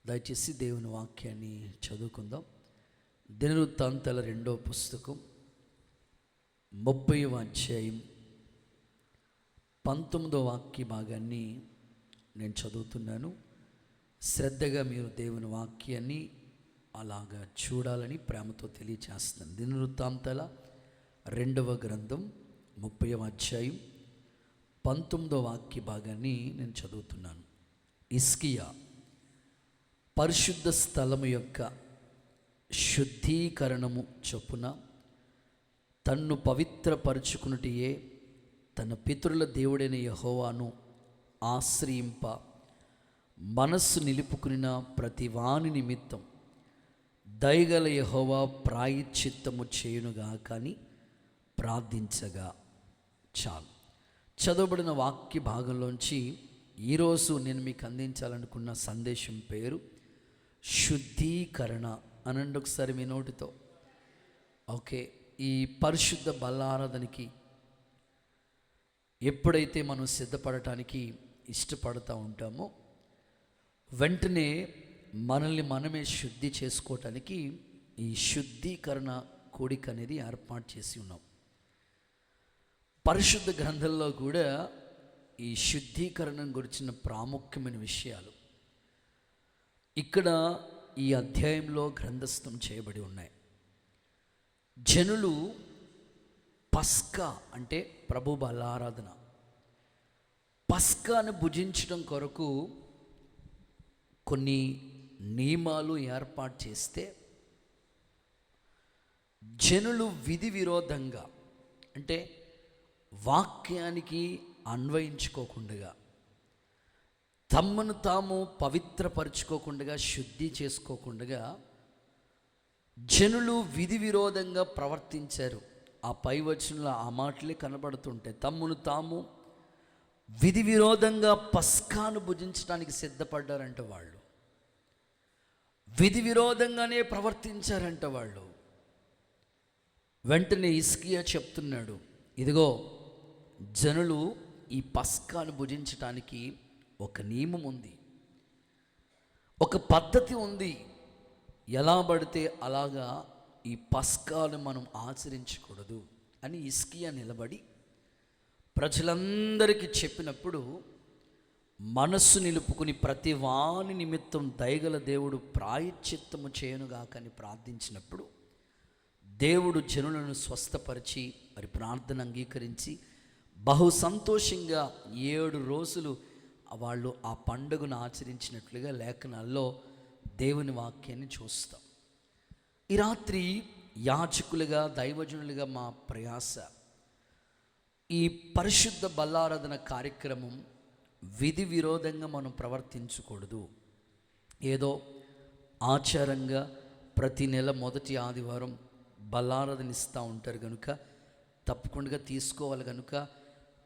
దయచేసి దేవుని వాక్యాన్ని చదువుకుందాం. దినవృత్తాంతాల 2వ పుస్తకం 30వ అధ్యాయం 19వ వాక్య భాగాన్ని నేను చదువుతున్నాను. శ్రద్ధగా మీరు దేవుని వాక్యాన్ని అలాగా చూడాలని ప్రేమతో తెలియచేస్తాను. దినవృత్తాంతాల 2వ గ్రంథం 30వ అధ్యాయం 19వ వాక్య భాగాన్ని నేను చదువుతున్నాను. హిజ్కియా పరిశుద్ధ స్థలము యొక్క శుద్ధీకరణము చొప్పున తన్ను పవిత్రపరచుకున్నటియే తన పితరుల దేవుడైన యెహోవాను ఆశ్రయింప మనస్సు నిలుపుకున్న ప్రతి వాని నిమిత్తం దయగల యెహోవా ప్రాయశ్చిత్తము చేయునుగా కానీ ప్రార్థించగా చాలు. చదవబడిన వాక్య భాగంలోంచి ఈరోజు నేను మీకు అందించాలనుకున్న సందేశం పేరు శుద్ధీకరణ. అనండి ఒకసారి మీ నోటితో. ఓకే, ఈ పరిశుద్ధ బల్లారాధనకి ఎప్పుడైతే మనం సిద్ధపడటానికి ఇష్టపడుతూ ఉంటామో వెంటనే మనల్ని మనమే శుద్ధి చేసుకోవటానికి ఈ శుద్ధీకరణ కూడిక అనేది ఏర్పాటు చేసి ఉన్నాం. పరిశుద్ధ గ్రంథంలో కూడా ఈ శుద్ధీకరణ గురించిన ప్రాముఖ్యమైన విషయాలు ఇక్కడ ఈ అధ్యాయంలో గ్రంథస్థం చేయబడి ఉన్నాయి. జనులు పస్కా అంటే ప్రభు బలారాధన, పస్కాను భుజించడం కొరకు కొన్ని నియమాలు ఏర్పాటు చేస్తే జనులు విధి విరోధంగా అంటే వాక్యానికి అన్వయించుకోకుండా, తమను తాము పవిత్రపరచుకోకుండా, శుద్ధి చేసుకోకుండా జనులు విధి విరోధంగా ప్రవర్తించారు. ఆ పై వచనంలో ఆ మాటలే కనబడుతుంటాయి. తమను తాము విధి విరోధంగా పస్కాను భుజించడానికి సిద్ధపడ్డారంట. వాళ్ళు విధి విరోధంగానే ప్రవర్తించారంట వాళ్ళు. వెంటనే హిజ్కియా చెప్తున్నాడు, ఇదిగో జనులు ఈ పస్కాను భుజించటానికి ఒక నియమం ఉంది, ఒక పద్ధతి ఉంది. ఎలా పడితే అలాగా ఈ పస్కాను మనం ఆచరించకూడదు అని హిజ్కియా నిలబడి ప్రజలందరికీ చెప్పినప్పుడు మనస్సు నిలుపుకుని ప్రతి వాని నిమిత్తం దయగల దేవుడు ప్రాయశ్చిత్తము చేయనుగాకని ప్రార్థించినప్పుడు దేవుడు జనులను స్వస్థపరిచి మరి ప్రార్థన అంగీకరించి బహు సంతోషంగా 7 రోజులు వాళ్ళు ఆ పండుగను ఆచరించినట్లుగా లేఖనాల్లో దేవుని వాక్యాన్ని చూస్తాం. ఈ రాత్రి యాజకులుగా దైవజనులుగా మా ప్రయాస ఈ పరిశుద్ధ బల్లారాధన కార్యక్రమం విధి విరోధంగా మనం ప్రవర్తించకూడదు. ఏదో ఆచారంగా ప్రతి నెల మొదటి ఆదివారం బల్లారాధన ఇస్తూ ఉంటారు కనుక తప్పకుండా తీసుకోవాలి కనుక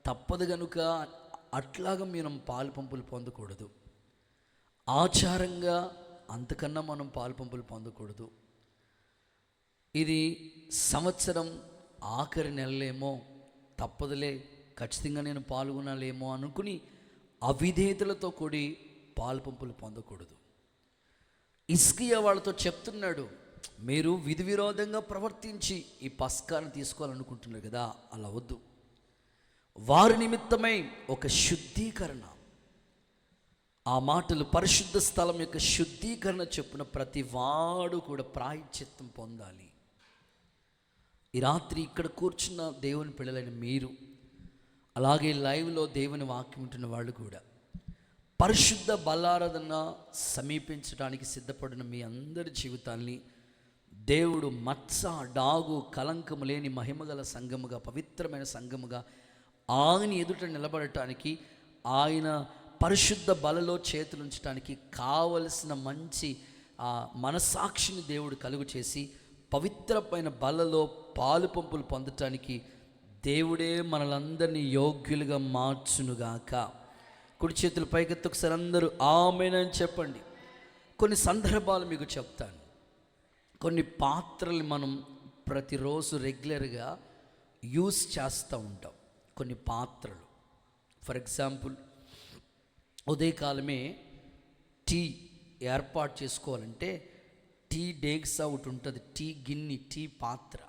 తప్పదు కనుక అట్లాగా మనం పాలు పంపులు పొందకూడదు. ఆచారంగా అంతకన్నా మనం పాలు పంపులు పొందకూడదు. ఇది సంవత్సరం ఆఖరి నెలలేమో తప్పదులే ఖచ్చితంగా నేను పాల్గొనాలేమో అనుకుని అవిధేయతలతో కూడి పాలు పంపులు పొందకూడదు. హిజ్కియా వాళ్ళతో చెప్తున్నాడు, మీరు విధి విరోధంగా ప్రవర్తించి ఈ పస్కాను తీసుకోవాలనుకుంటున్నారు కదా, అలా వద్దు. వారి నిమిత్తమై ఒక శుద్ధీకరణ, ఆ మాటలు పరిశుద్ధ స్థలం యొక్క శుద్ధీకరణ చెప్పున ప్రతి వాడు కూడా ప్రాయశ్చిత్తం పొందాలి. ఈ రాత్రి ఇక్కడ కూర్చున్న దేవుని పిల్లలైన మీరు, అలాగే లైవ్లో దేవుని వాక్యం ఉంటున్న వాళ్ళు కూడా పరిశుద్ధ బల్లారాధన సమీపించడానికి సిద్ధపడిన మీ అందరి జీవితాన్ని దేవుడు మత్స డాగు కలంకము లేని మహిమగల సంఘముగా, పవిత్రమైన సంఘముగా ఆయన ఎదుట నిలబడటానికి, ఆయన పరిశుద్ధ బలలో చేతులుంచడానికి కావలసిన మంచి మనసాక్షిని దేవుడు కలుగు చేసి పవిత్రమైన బలలో పాలు పంపులు పొందటానికి దేవుడే మనలందరినీ యోగ్యులుగా మార్చునుగాక. కుడి చేతులు పైకెత్తి ఒకసారి అందరూ ఆమేన్ అని చెప్పండి. కొన్ని సందర్భాలు మీకు చెప్తాను. కొన్ని పాత్రలు మనం ప్రతిరోజు రెగ్యులర్గా యూస్ చేస్తూ ఉంటాం. కొన్ని పాత్రలు, ఫర్ ఎగ్జాంపుల్ ఉదయకాలమే టీ ఏర్పాటు చేసుకోవాలంటే టీ డేగ్సా ఒకటి ఉంటుంది, టీ గిన్నె, టీ పాత్ర.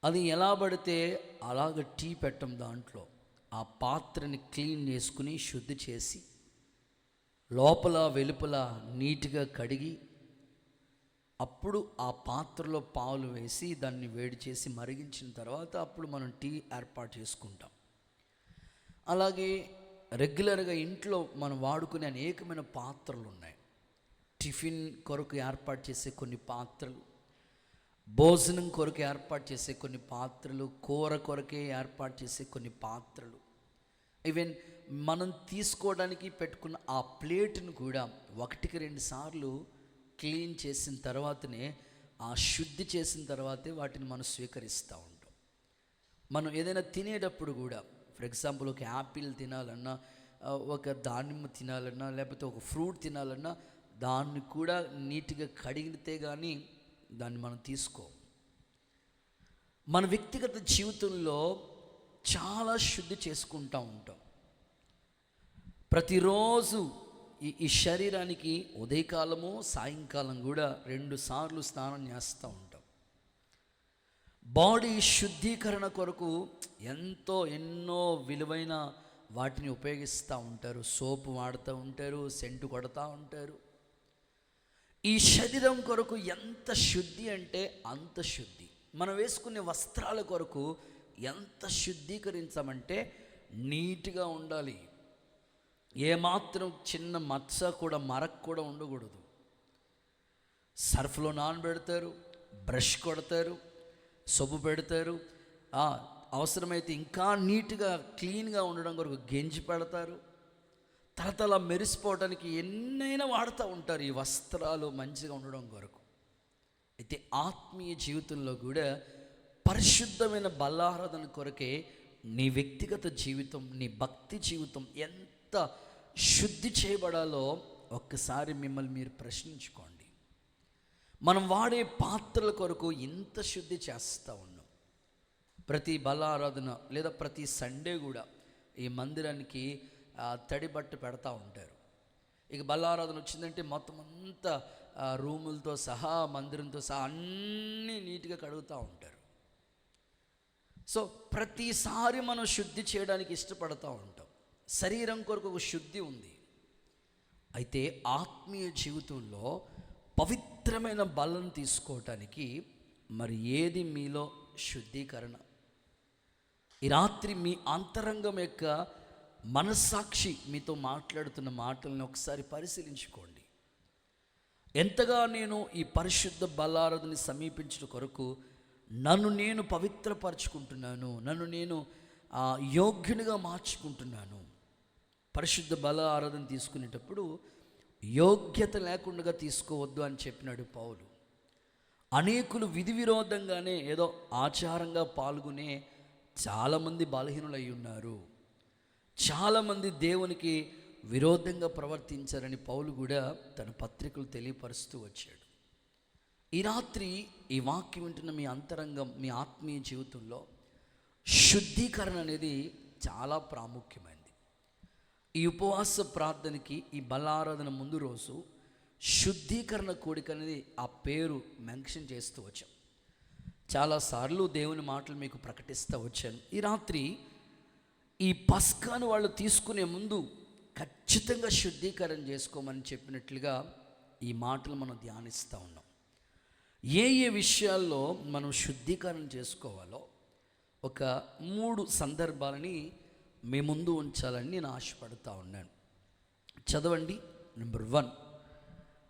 అది ఎలా పడితే అలాగ టీ పెట్టం, దాంట్లో ఆ పాత్రని క్లీన్ చేసుకుని శుద్ధి చేసి లోపల వెలుపల నీట్గా కడిగి అప్పుడు ఆ పాత్రలో పాలు వేసి దాన్ని వేడి చేసి మరిగించిన తర్వాత అప్పుడు మనం టీ ఏర్పాటు చేసుకుంటాం. అలాగే రెగ్యులర్గా ఇంట్లో మనం వాడుకునే అనేకమైన పాత్రలు ఉన్నాయి. టిఫిన్ కొరకు ఏర్పాటు చేసే కొన్ని పాత్రలు, భోజనం కొరకు ఏర్పాటు చేసే కొన్ని పాత్రలు, కూర కొరకే ఏర్పాటు చేసే కొన్ని పాత్రలు, ఈవెన్ మనం తీసుకోవడానికి పెట్టుకున్న ఆ ప్లేట్ను కూడా 1-2 సార్లు క్లీన్ చేసిన తర్వాతనే, ఆ శుద్ధి చేసిన తర్వాతే వాటిని మనం స్వీకరిస్తూ ఉంటాం. మనం ఏదైనా తినేటప్పుడు కూడా, ఫర్ ఎగ్జాంపుల్ ఒక యాపిల్ తినాలన్నా, ఒక దానిమ్మ తినాలన్నా, లేకపోతే ఒక ఫ్రూట్ తినాలన్నా దాన్ని కూడా నీట్గా కడిగితే కానీ దాన్ని మనం తీసుకో. మన వ్యక్తిగత జీవితంలో చాలా శుద్ధి చేసుకుంటూ ఉంటాం. ప్రతిరోజు ఈ శరీరానికి ఉదయకాలము సాయంకాలం కూడా 2 సార్లు స్నానం చేస్తూ ఉంటాం. బాడీ శుద్ధీకరణ కొరకు ఎన్నో విలువైన వాటిని ఉపయోగిస్తూ ఉంటారు. సోపు వాడుతూ ఉంటారు, సెంటు కొడతా ఉంటారు. ఈ శరీరం కొరకు ఎంత శుద్ధి అంటే అంత శుద్ధి. మనం వేసుకునే వస్త్రాల కొరకు ఎంత శుద్ధీకరించమంటే నీట్గా ఉండాలి. ఏమాత్రం చిన్న మచ్చ కూడా, మరక కూడా ఉండకూడదు. సర్ఫ్లో నానబెడతారు, బ్రష్ కొడతారు, సబ్బు పెడతారు, అవసరమైతే ఇంకా నీట్గా క్లీన్గా ఉండడం కొరకు గెంజి పెడతారు. తలతల మెరిసిపోవడానికి ఎన్నైనా వాడుతూ ఉంటారు ఈ వస్త్రాలు మంచిగా ఉండడం కొరకు. అయితే ఆత్మీయ జీవితంలో కూడా పరిశుద్ధమైన బలారాధన కొరకే నీ వ్యక్తిగత జీవితం, నీ భక్తి జీవితం ఎంత శుద్ధి చేయబడాలో ఒక్కసారి మిమ్మల్ని మీరు ప్రశ్నించుకోండి. మనం వాడే పాత్రల కొరకు ఇంత శుద్ధి చేస్తూ ఉన్నాం. ప్రతి బలారాధన లేదా ప్రతి సండే కూడా ఈ మందిరానికి తడి బట్ట పెడతా ఉంటారు. ఇక బలారాధన వచ్చిందంటే మొత్తం అంతా రూములతో సహా, మందిరంతో సహా అన్నీ నీట్గా కడుగుతూ ఉంటారు. సో ప్రతిసారి మనం శుద్ధి చేయడానికి ఇష్టపడుతూ ఉంటాం. శరీరం కొరకు ఒక శుద్ధి ఉంది. అయితే ఆత్మీయ జీవితంలో పవిత్రమైన బలం తీసుకోవటానికి మరి ఏది మీలో శుద్ధీకరణ? ఈ రాత్రి మీ అంతరంగం యొక్క మనస్సాక్షి మీతో మాట్లాడుతున్న మాటలను ఒకసారి పరిశీలించుకోండి. ఎంతగా నేను ఈ పరిశుద్ధ బలారాధనని సమీపించడం కొరకు నన్ను నేను పవిత్రపరచుకుంటున్నాను, నన్ను నేను యోగ్యునిగా మార్చుకుంటున్నాను. పరిశుద్ధ బల ఆరాధన తీసుకునేటప్పుడు యోగ్యత లేకుండా తీసుకోవద్దు అని చెప్పినాడు పౌలు. అనేకులు విధి విరోధంగానే ఏదో ఆచారంగా పాల్గొనే చాలామంది బలహీనులై ఉన్నారు. చాలామంది దేవునికి విరోధంగా ప్రవర్తించారని పౌలు కూడా తన పత్రికలు తెలియపరుస్తూ వచ్చాడు. ఈ రాత్రి ఈ వాక్యం వింటున్న మీ అంతరంగం, మీ ఆత్మీయ జీవితంలో శుద్ధీకరణ అనేది చాలా ప్రాముఖ్యమైనది. ఈ ఉపవాస ప్రార్థనకి, ఈ బలారాధన ముందు రోజు శుద్ధీకరణ కూడిక అనేది ఆ పేరు మెన్షన్ చేస్తూ వచ్చాం. చాలాసార్లు దేవుని మాటలు మీకు ప్రకటిస్తూ వచ్చాను. ఈ రాత్రి ఈ పస్కాను వాళ్ళు తీసుకునే ముందు ఖచ్చితంగా శుద్ధీకరణ చేసుకోమని చెప్పినట్లుగా ఈ మాటలు మనం ధ్యానిస్తూ ఉన్నాం. ఏ విషయాల్లో మనం శుద్ధీకరణ చేసుకోవాలో ఒక 3 సందర్భాలని మీ ముందు ఉంచాలని నేను ఆశపడుతూ ఉన్నాను. చదవండి. నెంబర్ 1,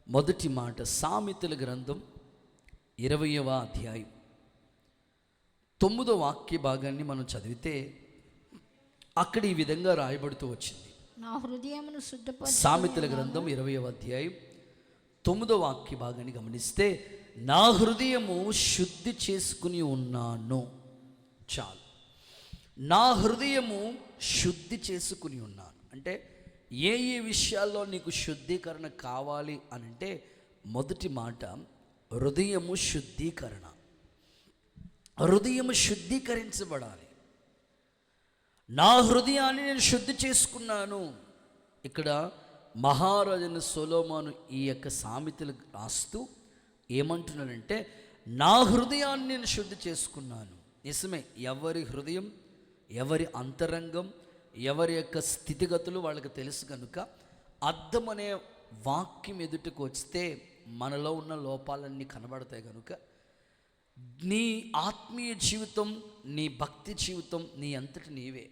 మొదటి మాట సామెతల గ్రంథం 20వ అధ్యాయం 9వ వాక్య భాగాన్ని మనం చదివితే అక్కడ ఈ విధంగా రాయబడుతూ వచ్చింది. నా హృదయమును శుద్ధపరచు. సామెతల గ్రంథం 20వ అధ్యాయం 9వ వాక్య భాగాన్ని గమనిస్తే, నా హృదయము శుద్ధి చేసుకుని ఉన్నాను. చాలు. నా హృదయము శుద్ధి చేసుకుని ఉన్నాను అంటే ఏ విషయాల్లో నీకు శుద్ధీకరణ కావాలి అని అంటే మొదటి మాట హృదయము శుద్ధీకరణ. హృదయము శుద్ధీకరించబడాలి. నా హృదయాన్ని నేను శుద్ధి చేసుకున్నాను. ఇక్కడ మహారాజైన సొలొమోను ఈ యొక్క సామెతలు రాస్తూ ఏమంటున్నాడంటే, నా హృదయాన్ని నేను శుద్ధి చేసుకున్నాను. నిజమే, ఎవరి హృదయం, ఎవరి అంతరంగం, ఎవరి యొక్క స్థితిగతులు వాళ్ళకి తెలుసు కనుక అద్దం అనే వాక్యం ఎదుటకు వస్తే మనలో ఉన్న లోపాలన్నీ కనబడతాయి కనుక నీ ఆత్మీయ జీవితం, నీ భక్తి జీవితం నీ అంతటి నీవే,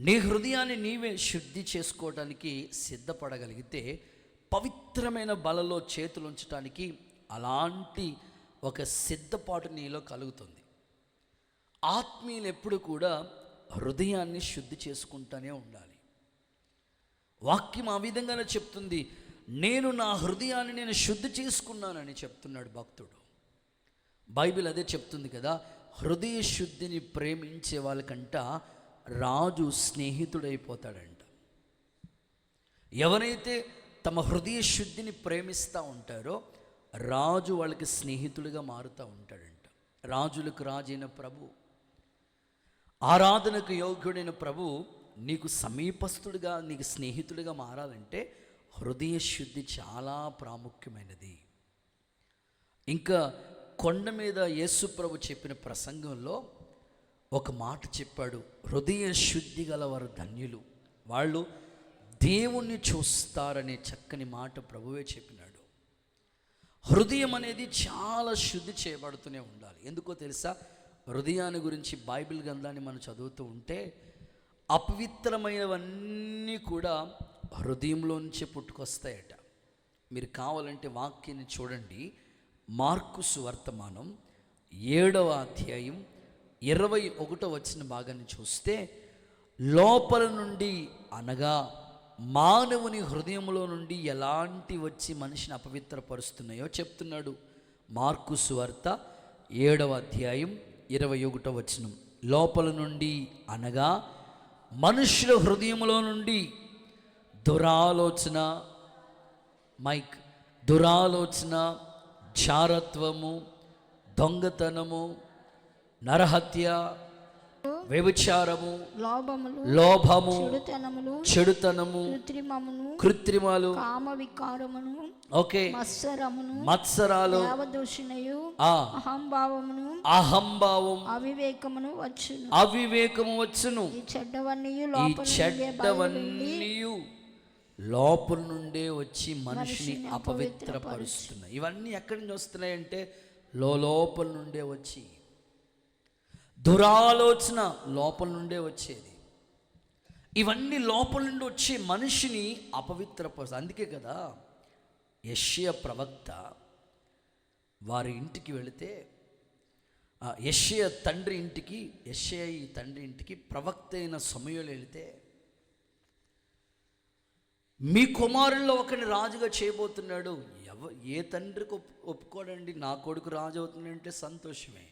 నీ హృదయాన్ని నీవే శుద్ధి చేసుకోవడానికి సిద్ధపడగలిగితే పవిత్రమైన బలలో చేతులు ఉంచడానికి అలాంటి ఒక సిద్ధపాటు నీలో కలుగుతుంది. ఆత్మీయులు ఎప్పుడు కూడా హృదయాన్ని శుద్ధి చేసుకుంటూనే ఉండాలి. వాక్యం ఆ విధంగానే చెప్తుంది, నేను నా హృదయాన్ని నేను శుద్ధి చేసుకున్నానని చెప్తున్నాడు భక్తుడు. బైబిల్ అదే చెప్తుంది కదా, హృదయ శుద్ధిని ప్రేమించే వాళ్ళకంట రాజు స్నేహితుడైపోతాడంట. ఎవరైతే తమ హృదయ శుద్ధిని ప్రేమిస్తూ ఉంటారో రాజు వాళ్ళకి స్నేహితుడిగా మారుతూ ఉంటాడంట. రాజులకు రాజైన ప్రభు, ఆరాధనకు యోగ్యుడైన ప్రభు నీకు సమీపస్తుడిగా, నీకు స్నేహితుడిగా మారాలంటే హృదయ శుద్ధి చాలా ప్రాముఖ్యమైనది. ఇంకా కొండ మీద యేసు ప్రభు చెప్పిన ప్రసంగంలో ఒక మాట చెప్పాడు, హృదయ శుద్ధి గల వారు ధన్యులు, వాళ్ళు దేవుణ్ణి చూస్తారనే చక్కని మాట ప్రభువే చెప్పినాడు. హృదయం అనేది చాలా శుద్ధి చేయబడుతూనే ఉండాలి. ఎందుకో తెలుసా, హృదయాన్ని గురించి బైబిల్ గ్రంథాన్ని మనం చదువుతూ ఉంటే అపవిత్రమైనవన్నీ కూడా హృదయంలో నుంచే పుట్టుకొస్తాయట. మీరు కావాలంటే వాక్యాన్ని చూడండి, మార్కు సువార్తమానం 7వ అధ్యాయం 21వ వచన భాగాన్ని చూస్తే, లోపల నుండి అనగా మానవుని హృదయంలో నుండి ఎలాంటి వచ్చి మనిషిని అపవిత్రపరుస్తున్నాయో చెప్తున్నాడు. మార్కు సువార్త 7వ అధ్యాయం 21వ వచనం, లోపల నుండి అనగా మనుషుల హృదయంలో నుండి దురాలోచన, దురాలోచన, జారత్వము, దొంగతనము, నరహత్య, వ్యభిచారము, లోభము, చెడుతనము, కృత్రిమాలు, మత్సరాలు, అహంభావం, అవివేకము వచ్చును. ఈ చెడ్డవన్నీయు లోపల నుండే వచ్చి మనిషిని అపవిత్రపరుస్తున్నాయి. ఇవన్నీ ఎక్కడి నుంచి వస్తున్నాయంటే లోపల నుండే వచ్చి, దురాలోచన లోపల నుండే వచ్చేది. ఇవన్నీ లోపల నుండి వచ్చి మనిషిని అపవిత్రపరుస్తుంది. అందుకే కదా యెషయా ప్రవక్త వారి ఇంటికి వెళితే, యెషయా తండ్రి ఇంటికి ప్రవక్త అయిన సమూయేలు వెళితే, మీ కుమారుల్లో ఒకరిని రాజుగా చేయబోతున్నాడు. ఏ తండ్రికి ఒప్పుకోడండి, నా కొడుకు రాజు అవుతుందంటే సంతోషమే.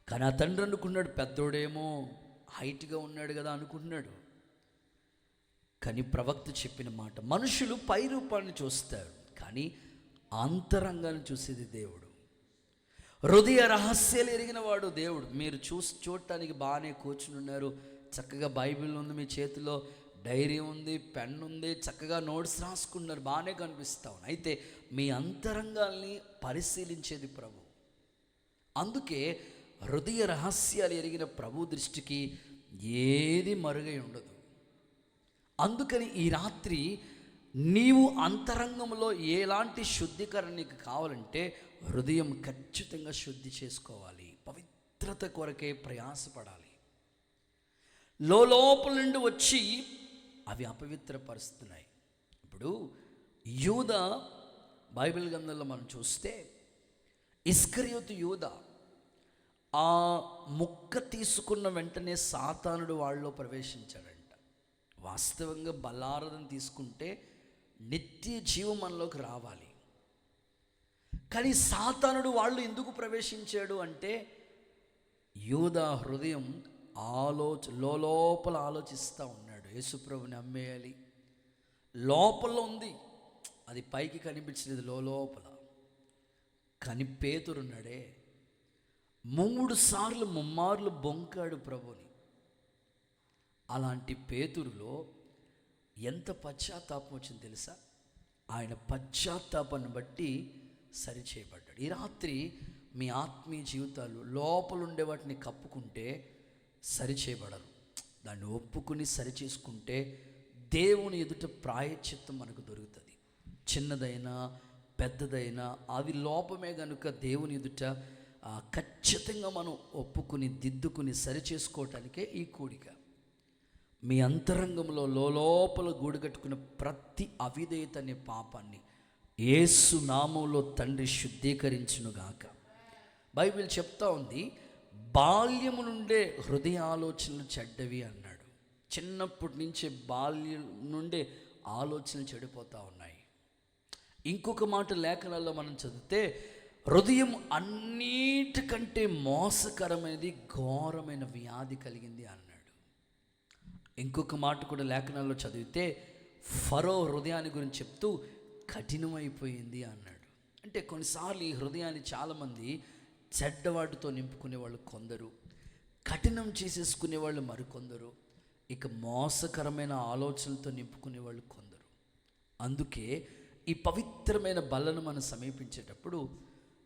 కానీ ఆ తండ్రి అనుకున్నాడు, పెద్దోడేమో హైట్గా ఉన్నాడు కదా అనుకుంటున్నాడు. కానీ ప్రవక్త చెప్పిన మాట, మనుషులు పై రూపాన్ని చూస్తారు కానీ అంతరంగాన్ని చూసేది దేవుడు. హృదయ రహస్యాలు ఎరిగిన వాడు దేవుడు. మీరు చూడటానికి బాగానే కూర్చుని ఉన్నారు, చక్కగా బైబిల్ ఉంది, మీ చేతిలో డైరీ ఉంది, పెన్ ఉంది, చక్కగా నోట్స్ రాసుకున్నారు, బాగానే కనిపిస్తా ఉన్నాయి. అయితే మీ అంతరంగాల్ని పరిశీలించేది ప్రభు. అందుకే హృదయ రహస్యాలు ఎరిగిన ప్రభు దృష్టికి ఏది మరుగై ఉండదు. అందుకని ఈ రాత్రి నీవు అంతరంగంలో ఎలాంటి శుద్ధీకరణ నీకు కావాలంటే హృదయం ఖచ్చితంగా శుద్ధి చేసుకోవాలి, పవిత్రత కొరకే ప్రయాసపడాలి. లోపల నుండి వచ్చి అవి అపవిత్రపరుస్తున్నాయి. ఇప్పుడు యూదా బైబిల్ గ్రంథంలో మనం చూస్తే, ఇస్కరియోతు యూదా ఆ ముక్క తీసుకున్న వెంటనే సాతానుడు వాళ్ళలో ప్రవేశించాడంట. వాస్తవంగా బలారదం తీసుకుంటే నిత్య జీవం మనలోకి రావాలి. కానీ సాతానుడు వాళ్ళు ఎందుకు ప్రవేశించాడు అంటే, యూదా హృదయం లోపల ఆలోచిస్తూ ఉన్నాడు, యేసుప్రభుని అమ్మేయాలి. లోపల ఉంది, అది పైకి కనిపించలేదు లోపల. కానీ పేతురున్నాడే 3 సార్లు ముమ్మార్లు బొంకాడు ప్రభుని. అలాంటి పేతురులో ఎంత పశ్చాత్తాపం వచ్చింది తెలుసా? ఆయన పశ్చాత్తాపాన్ని బట్టి సరిచేయబడ్డాడు. ఈ రాత్రి మీ ఆత్మీయ జీవితాలు లోపల ఉండే వాటిని కప్పుకుంటే సరిచేయబడరు. దాన్ని ఒప్పుకుని సరిచేసుకుంటే దేవుని ఎదుట ప్రాయశ్చిత్తం మనకు దొరుకుతుంది. చిన్నదైనా పెద్దదైనా అది లోపమే కనుక దేవుని ఎదుట ఖచ్చితంగా మనం ఒప్పుకుని దిద్దుకుని సరిచేసుకోవటానికే ఈ కూడిక. మీ అంతరంగంలో లోపల గూడుగట్టుకున్న ప్రతి అవిధేయత అనే పాపాన్ని యేసు నామంలో తండ్రి శుద్ధీకరించునుగాక. బైబిల్ చెప్తా ఉంది, బాల్యము నుండే హృదయ ఆలోచనలు చెడ్డవి అన్నాడు. చిన్నప్పటి నుంచే బాల్యం నుండే ఆలోచనలు చెడిపోతూ ఉన్నాయి. ఇంకొక మాట లేఖనాల్లో మనం చదివితే హృదయం అన్నిటికంటే మోసకరమైనది, ఘోరమైన వ్యాధి కలిగింది అన్నాడు. ఇంకొక మాట కూడా లేఖనాల్లో చదివితే ఫరో హృదయాన్ని గురించి చెప్తూ కఠినమైపోయింది అన్నాడు. అంటే కొన్నిసార్లు ఈ హృదయాన్ని చాలామంది చెడ్డవాటితో నింపుకునే వాళ్ళు కొందరు, కఠినం చేసేసుకునే వాళ్ళు మరికొందరు, ఇక మోసకరమైన ఆలోచనలతో నింపుకునే వాళ్ళు కొందరు. అందుకే ఈ పవిత్రమైన బలను మనం సమీపించేటప్పుడు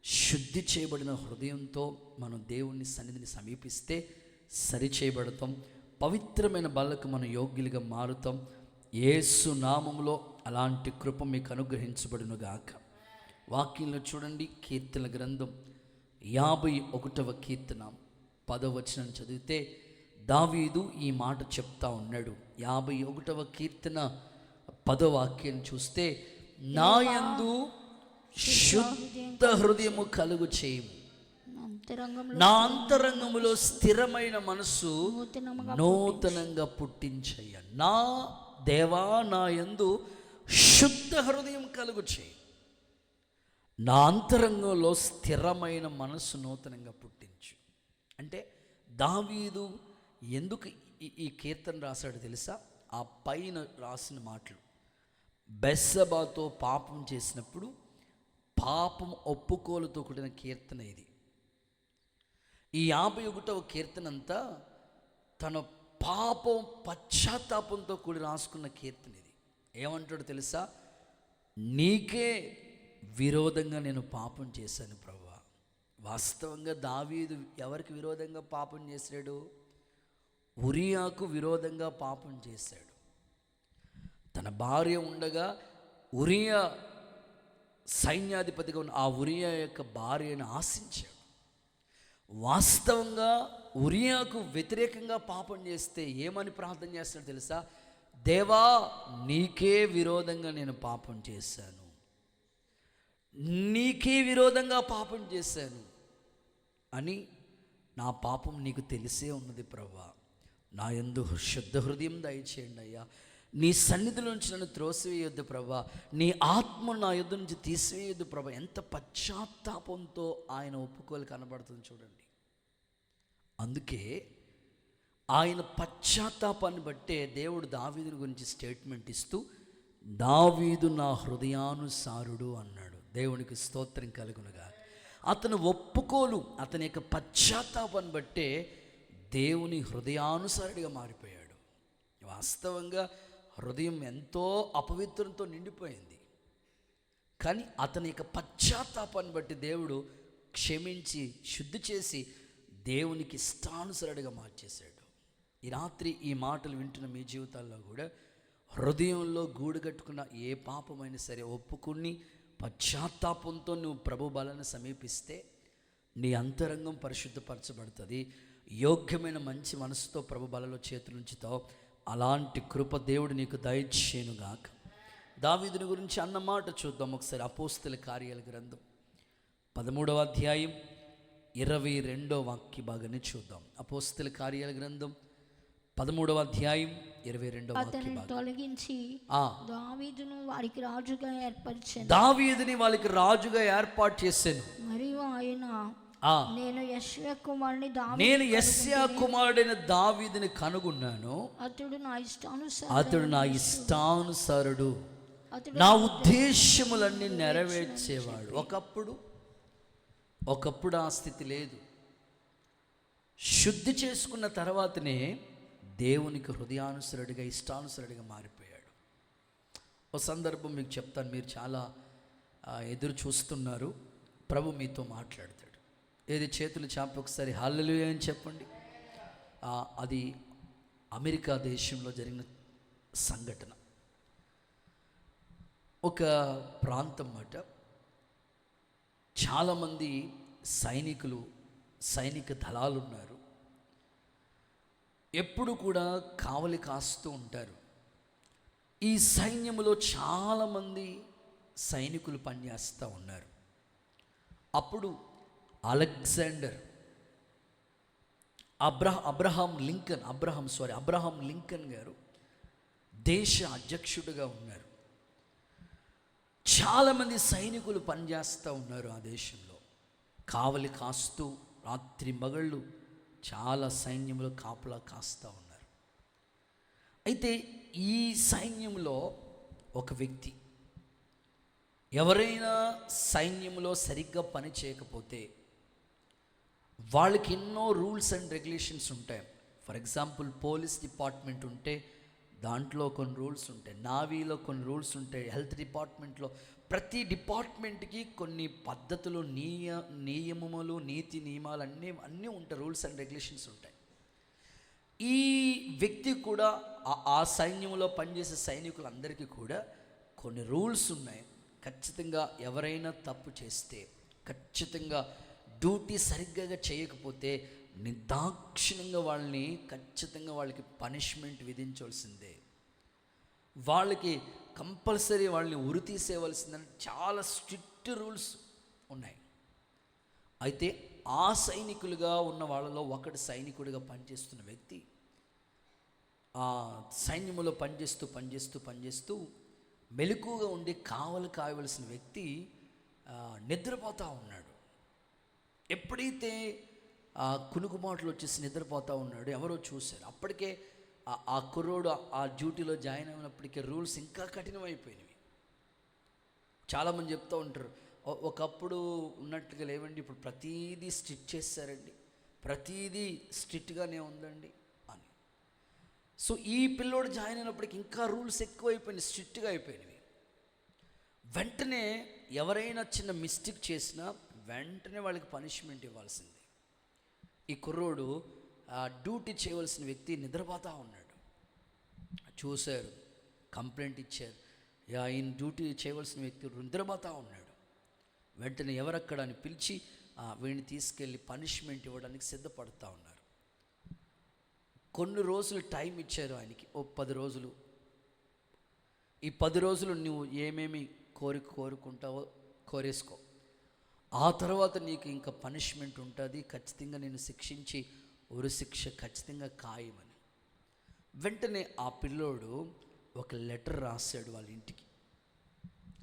శుద్ధి చేయబడిన హృదయంతో మనం దేవుని సన్నిధిని సమీపిస్తే సరిచేయబడతాం. పవిత్రమైన బలకు మనం యోగ్యులుగా మారుతాం. యేసు నామములో అలాంటి కృప మీకు అనుగ్రహించబడునుగాక. వాక్యంలో చూడండి, కీర్తన గ్రంథం 51వ కీర్తన 10వ వచనం చదివితే దావీదు ఈ మాట చెప్తా ఉన్నాడు. 51వ కీర్తన 10వ వాక్యం చూస్తే, నా యందు శుద్ధ హృదయము కలుగు చేయము, నా అంతరంగములో స్థిరమైన మనస్సు నూతనంగా పుట్టించయ్య. నా దేవా, నా యందు శుద్ధ హృదయం కలుగు చేయి, నా అంతరంగంలో స్థిరమైన మనస్సు నూతనంగా పుట్టించు. అంటే దావీదు ఎందుకు ఈ కీర్తన రాశాడు తెలుసా? ఆ పైన రాసిన మాటలు, బెత్షెబాతో పాపం చేసినప్పుడు పాపం ఒప్పుకోలుతో కూడిన కీర్తన ఇది. ఈ 51వ కీర్తన అంతా తన పాపం పశ్చాత్తాపంతో కూడి రాసుకున్న కీర్తన ఇది. ఏమంటాడు తెలుసా? నీకే విరోధంగా నేను పాపం చేశాను ప్రభువా. వాస్తవంగా దావీదు ఎవరికి విరోధంగా పాపం చేశాడు? ఉరియాకు విరోధంగా పాపం చేశాడు. తన భార్య ఉండగా ఉరియా సైన్యాధిపతిగా ఉన్న ఆ ఉరియా యొక్క భార్యను ఆశించాడు. వాస్తవంగా ఉరియాకు వ్యతిరేకంగా పాపం చేస్తే ఏమని ప్రార్థన చేస్తాడు తెలుసా? దేవా, నీకే విరోధంగా నేను పాపం చేశాను, నీకే విరోధంగా పాపం చేశాను అని, నా పాపం నీకు తెలిసే ఉన్నది ప్రభువా, నా యందు శుద్ధ హృదయం దయచేయండి అయ్యా, నీ సన్నిధిలో నుంచి నన్ను త్రోసివేయొద్దు ప్రభా, నీ ఆత్మ నా యుద్ధ నుంచి తీసివేయొద్దు ప్రభా. ఎంత పశ్చాత్తాపంతో ఆయన ఒప్పుకోలు కనబడుతుంది చూడండి. అందుకే ఆయన పశ్చాత్తాపాన్ని బట్టే దేవుడు దావీదుని గురించి స్టేట్మెంట్ ఇస్తూ, దావీదు నా హృదయానుసారుడు అన్నాడు. దేవునికి స్తోత్రం కలుగునుగా. అతను ఒప్పుకోలు, అతని యొక్క పశ్చాత్తాపాన్ని బట్టే దేవుని హృదయానుసారుడిగా మారిపోయాడు. వాస్తవంగా హృదయం ఎంతో అపవిత్రంతో నిండిపోయింది, కానీ అతని యొక్క పశ్చాత్తాపాన్ని బట్టి దేవుడు క్షమించి శుద్ధి చేసి దేవునికి ఇష్టానుసరుడిగా మార్చేశాడు. ఈ రాత్రి ఈ మాటలు వింటున్న మీ జీవితాల్లో కూడా హృదయంలో గూడు కట్టుకున్న ఏ పాపమైనా సరే ఒప్పుకుని పశ్చాత్తాపంతో నువ్వు ప్రభు బలను సమీపిస్తే నీ అంతరంగం పరిశుద్ధపరచబడుతుంది. యోగ్యమైన మంచి మనసుతో ప్రభు బలలో చేతులు ఉంచుతావు. అలాంటి కృప దేవుడు నీకు దయచేయునుగాక. దావీదుని గురించి అన్నమాట చూద్దాం ఒకసారి. అపోస్తల కార్యాల గ్రంథం 13వ అధ్యాయం 22వ వాక్య భాగాన్ని చూద్దాం. అపోస్తల కార్యాల గ్రంథం 13వ అధ్యాయం 22వ వాక్య భాగం. తొలగించి దావీదును వారికి రాజుగా ఏర్పరిచాను. దావీదుని వాళ్ళకి రాజుగా ఏర్పాటు చేశాను. మరియు ఆయన, నేను యెష్షయా కుమారుడైన దావీదుని కనుగొన్నాను, అతడు నా ఇష్టానుసారుడు, నా ఉద్దేశములన్నీ నెరవేర్చేవాడు. ఒకప్పుడు ఆ స్థితి లేదు. శుద్ధి చేసుకున్న తర్వాతనే దేవునికి హృదయానుసరుడిగా ఇష్టానుసరుడిగా మారిపోయాడు. ఒక సందర్భం మీకు చెప్తాను, మీరు చాలా ఎదురు చూస్తున్నారు. ప్రభు మీతో మాట్లాడతాడు. ఏది చేతులు చాపి ఒకసారి హల్లెలూయా అని చెప్పండి. అది అమెరికా దేశంలో జరిగిన సంఘటన. ఒక ప్రాంతం మాట, చాలామంది సైనికులు, సైనిక దళాలు ఉన్నారు. ఎప్పుడు కూడా కావలి కాస్తూ ఉంటారు. ఈ సైన్యంలో చాలామంది సైనికులు పనిచేస్తూ ఉన్నారు. అప్పుడు అలెగ్జాండర్ అబ్రహాం లింకన్ గారు దేశ అధ్యక్షుడిగా ఉన్నారు. చాలామంది సైనికులు పనిచేస్తూ ఉన్నారు ఆ దేశంలో, కావలి కాస్తూ రాత్రి మగళ్ళు చాలా సైన్యంలో కాపలా కాస్తూ ఉన్నారు. అయితే ఈ సైన్యంలో ఒక వ్యక్తి, ఎవరైనా సైన్యంలో సరిగ్గా పని చేయకపోతే వాళ్ళకి ఎన్నో రూల్స్ అండ్ రెగ్యులేషన్స్ ఉంటాయి. ఫర్ ఎగ్జాంపుల్ పోలీస్ డిపార్ట్మెంట్ ఉంటే దాంట్లో కొన్ని రూల్స్ ఉంటాయి, నావీలో కొన్ని రూల్స్ ఉంటాయి, హెల్త్ డిపార్ట్మెంట్లో, ప్రతి డిపార్ట్మెంట్కి కొన్ని పద్ధతులు, నియమములు, నీతి నియమాలు అన్నీ ఉంటాయి, రూల్స్ అండ్ రెగ్యులేషన్స్ ఉంటాయి. ఈ వ్యక్తి కూడా ఆ సైన్యంలో పనిచేసే సైనికులందరికీ కూడా కొన్ని రూల్స్ ఉన్నాయి. ఖచ్చితంగా ఎవరైనా తప్పు చేస్తే, ఖచ్చితంగా డ్యూటీ సరిగ్గా చేయకపోతే నిర్దాక్షిణ్యంగా వాళ్ళకి పనిష్మెంట్ విధించవలసిందే, వాళ్ళకి కంపల్సరీ వాళ్ళని ఉరి తీసేయవలసిందని చాలా స్ట్రిక్ట్ రూల్స్ ఉన్నాయి. అయితే ఆ సైనికులుగా ఉన్న వాళ్ళలో ఒకటి సైనికుడిగా పనిచేస్తున్న వ్యక్తి ఆ సైన్యంలో పనిచేస్తూ మెలకుగా ఉండి కావలసిన వ్యక్తి నిద్రపోతూ ఉన్నాడు. ఎప్పుడైతే కునుకుమాటలు వచ్చేసి నిద్రపోతూ ఉన్నాడు, ఎవరో చూశారు. అప్పటికే ఆ కుర్రోడు ఆ డ్యూటీలో జాయిన్ అయినప్పటికీ రూల్స్ ఇంకా కఠినమైపోయినవి. చాలామంది చెప్తూ ఉంటారు, ఒకప్పుడు ఉన్నట్టుగా లేవండి, ఇప్పుడు ప్రతీదీ స్ట్రిక్ట్ చేశారండి, ప్రతీదీ స్ట్రిక్ట్గానే ఉందండి అని. సో ఈ పిల్లోడు జాయిన్ అయినప్పటికి ఇంకా రూల్స్ ఎక్కువైపోయినాయి, స్ట్రిక్ట్గా అయిపోయినవి. వెంటనే ఎవరైనా చిన్న మిస్టేక్ చేసినా వెంటనే వాళ్ళకి పనిష్మెంట్ ఇవ్వాల్సింది. ఈ కుర్రోడు డ్యూటీ చేయవలసిన వ్యక్తి నిద్రపోతూ ఉన్నాడు. చూశారు, కంప్లైంట్ ఇచ్చారు, ఈయన డ్యూటీ చేయవలసిన వ్యక్తి నిద్రపోతూ ఉన్నాడు. వెంటనే ఎవరక్కడ అని పిలిచి వీడిని తీసుకెళ్ళి పనిష్మెంట్ ఇవ్వడానికి సిద్ధపడుతూ ఉన్నారు. కొన్ని రోజులు టైం ఇచ్చారు ఆయనకి, 10 రోజులు. ఈ 10 రోజులు నువ్వు ఏమేమి కోరుకుంటావో కోరేసుకో, ఆ తర్వాత నీకు ఇంకా పనిష్మెంట్ ఉంటుంది, ఖచ్చితంగా నేను శిక్షించి ఉరి శిక్ష ఖచ్చితంగా ఖాయమని. వెంటనే ఆ పిల్లోడు ఒక లెటర్ రాశాడు వాళ్ళ ఇంటికి.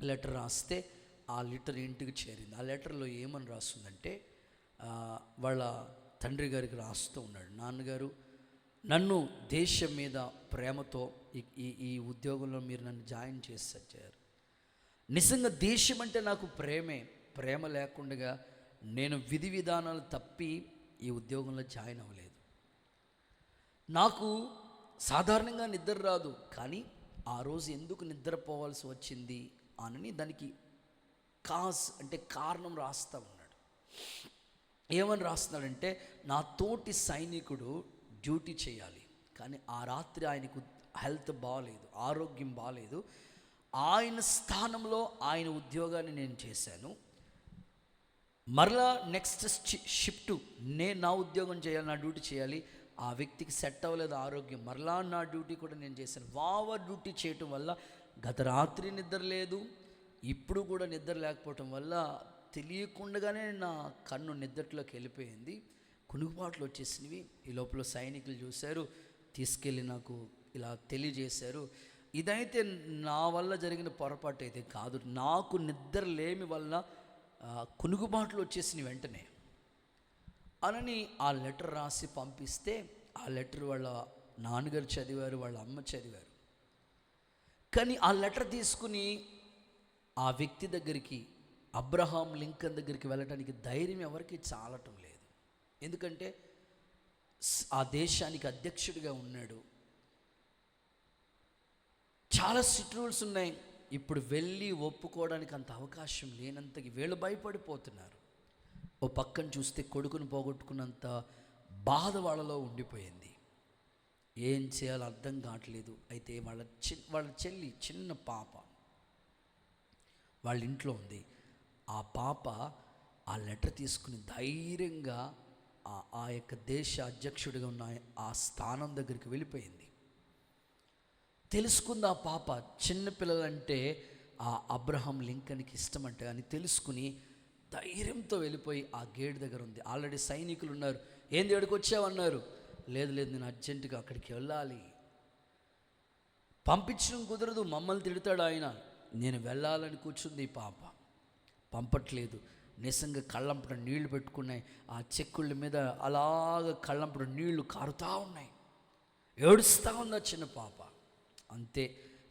లెటర్ రాస్తే ఆ లెటర్ ఇంటికి చేరింది. ఆ లెటర్లో ఏమని రాస్తుందంటే, వాళ్ళ తండ్రి గారికి రాస్తూ ఉన్నాడు, నాన్నగారు, నన్ను దేశం మీద ప్రేమతో ఈ ఉద్యోగంలో మీరు నన్ను జాయిన్ చేశారు. నిజంగా దేశం అంటే నాకు ప్రేమ లేకుండా నేను విధి విధానాలు తప్పి ఈ ఉద్యోగంలో జాయిన్ అవ్వలేదు. నాకు సాధారణంగా నిద్ర రాదు, కానీ ఆ రోజు ఎందుకు నిద్రపోవాల్సి వచ్చింది అని దానికి కారణం రాస్తూ ఉన్నాడు. ఏమని రాస్తున్నాడంటే, నా తోటి సైనికుడు డ్యూటీ చేయాలి, కానీ ఆ రాత్రి ఆయనకు హెల్త్ బాగాలేదు, ఆరోగ్యం బాగాలేదు, ఆయన స్థానంలో ఆయన ఉద్యోగాన్ని నేను చేశాను. మరలా నెక్స్ట్ షిఫ్ట్ నేను నా ఉద్యోగం చేయాలి, నా డ్యూటీ చేయాలి, ఆ వ్యక్తికి సెట్ అవ్వలేదు ఆరోగ్యం, మరలా నా డ్యూటీ కూడా నేను చేశాను. ఓవర్ డ్యూటీ చేయటం వల్ల గత రాత్రి నిద్ర లేదు, ఇప్పుడు కూడా నిద్ర లేకపోవటం వల్ల తెలియకుండానే నా కన్ను నిద్రలోకి వెళ్ళిపోయింది, కునుకుపాట్లు వచ్చేసినవి. ఈ లోపల సైనికులు చూశారు, తీసుకెళ్ళి నాకు ఇలా తెలియజేశారు. ఇదైతే నా వల్ల జరిగిన పొరపాటు అయితే కాదు, నాకు నిద్ర లేమి వల్ల కునుకుబాట్లు వచ్చేసిన వెంటనే అని ఆ లెటర్ రాసి పంపిస్తే, ఆ లెటర్ వాళ్ళ నాన్నగారు చదివారు, వాళ్ళ అమ్మ చదివారు. కానీ ఆ లెటర్ తీసుకుని ఆ వ్యక్తి దగ్గరికి, అబ్రహాం లింకన్ దగ్గరికి వెళ్ళటానికి ధైర్యం ఎవరికి చాలటం లేదు. ఎందుకంటే ఆ దేశానికి అధ్యక్షుడిగా ఉన్నాడు, చాలా స్ట్రిక్ట్ రూల్స్ ఉన్నాయి. ఇప్పుడు వెళ్ళి ఒప్పుకోవడానికి అంత అవకాశం లేనంతకి వీళ్ళు భయపడిపోతున్నారు. ఓ పక్కన చూస్తే కొడుకును పోగొట్టుకున్నంత బాధ వాళ్ళలో ఉండిపోయింది. ఏం చేయాలో అర్థం కావట్లేదు. అయితే వాళ్ళ చెల్లి చిన్న పాప వాళ్ళ ఇంట్లో ఉంది. ఆ పాప ఆ లెటర్ తీసుకుని ధైర్యంగా ఆ యొక్క దేశ అధ్యక్షుడిగా ఉన్న ఆ స్థానం దగ్గరికి వెళ్ళిపోయింది. తెలుసుకుంది ఆ పాప చిన్నపిల్లలంటే ఆ అబ్రహాం లింకన్కి ఇష్టమంట అని తెలుసుకుని ధైర్యంతో వెళ్ళిపోయి ఆ గేట్ దగ్గర ఉంది. ఆల్రెడీ సైనికులు ఉన్నారు. ఏంది ఎక్కడికి వచ్చావన్నారు. లేదు నేను అర్జెంటుగా అక్కడికి వెళ్ళాలి, పంపించడం కుదరదు, మమ్మల్ని తిడతాడు ఆయన. నేను వెళ్ళాలని కూర్చుంది ఈ పాప. పంపట్లేదు. నిజంగా కళ్ళంపడ నీళ్లు పెట్టుకున్నాయి. ఆ చెక్కుళ్ళ మీద అలాగ కళ్ళంపడ నీళ్లు కారుతూ ఉన్నాయి. ఏడుస్తూ ఉంది ఆ చిన్న పాప. అంతే,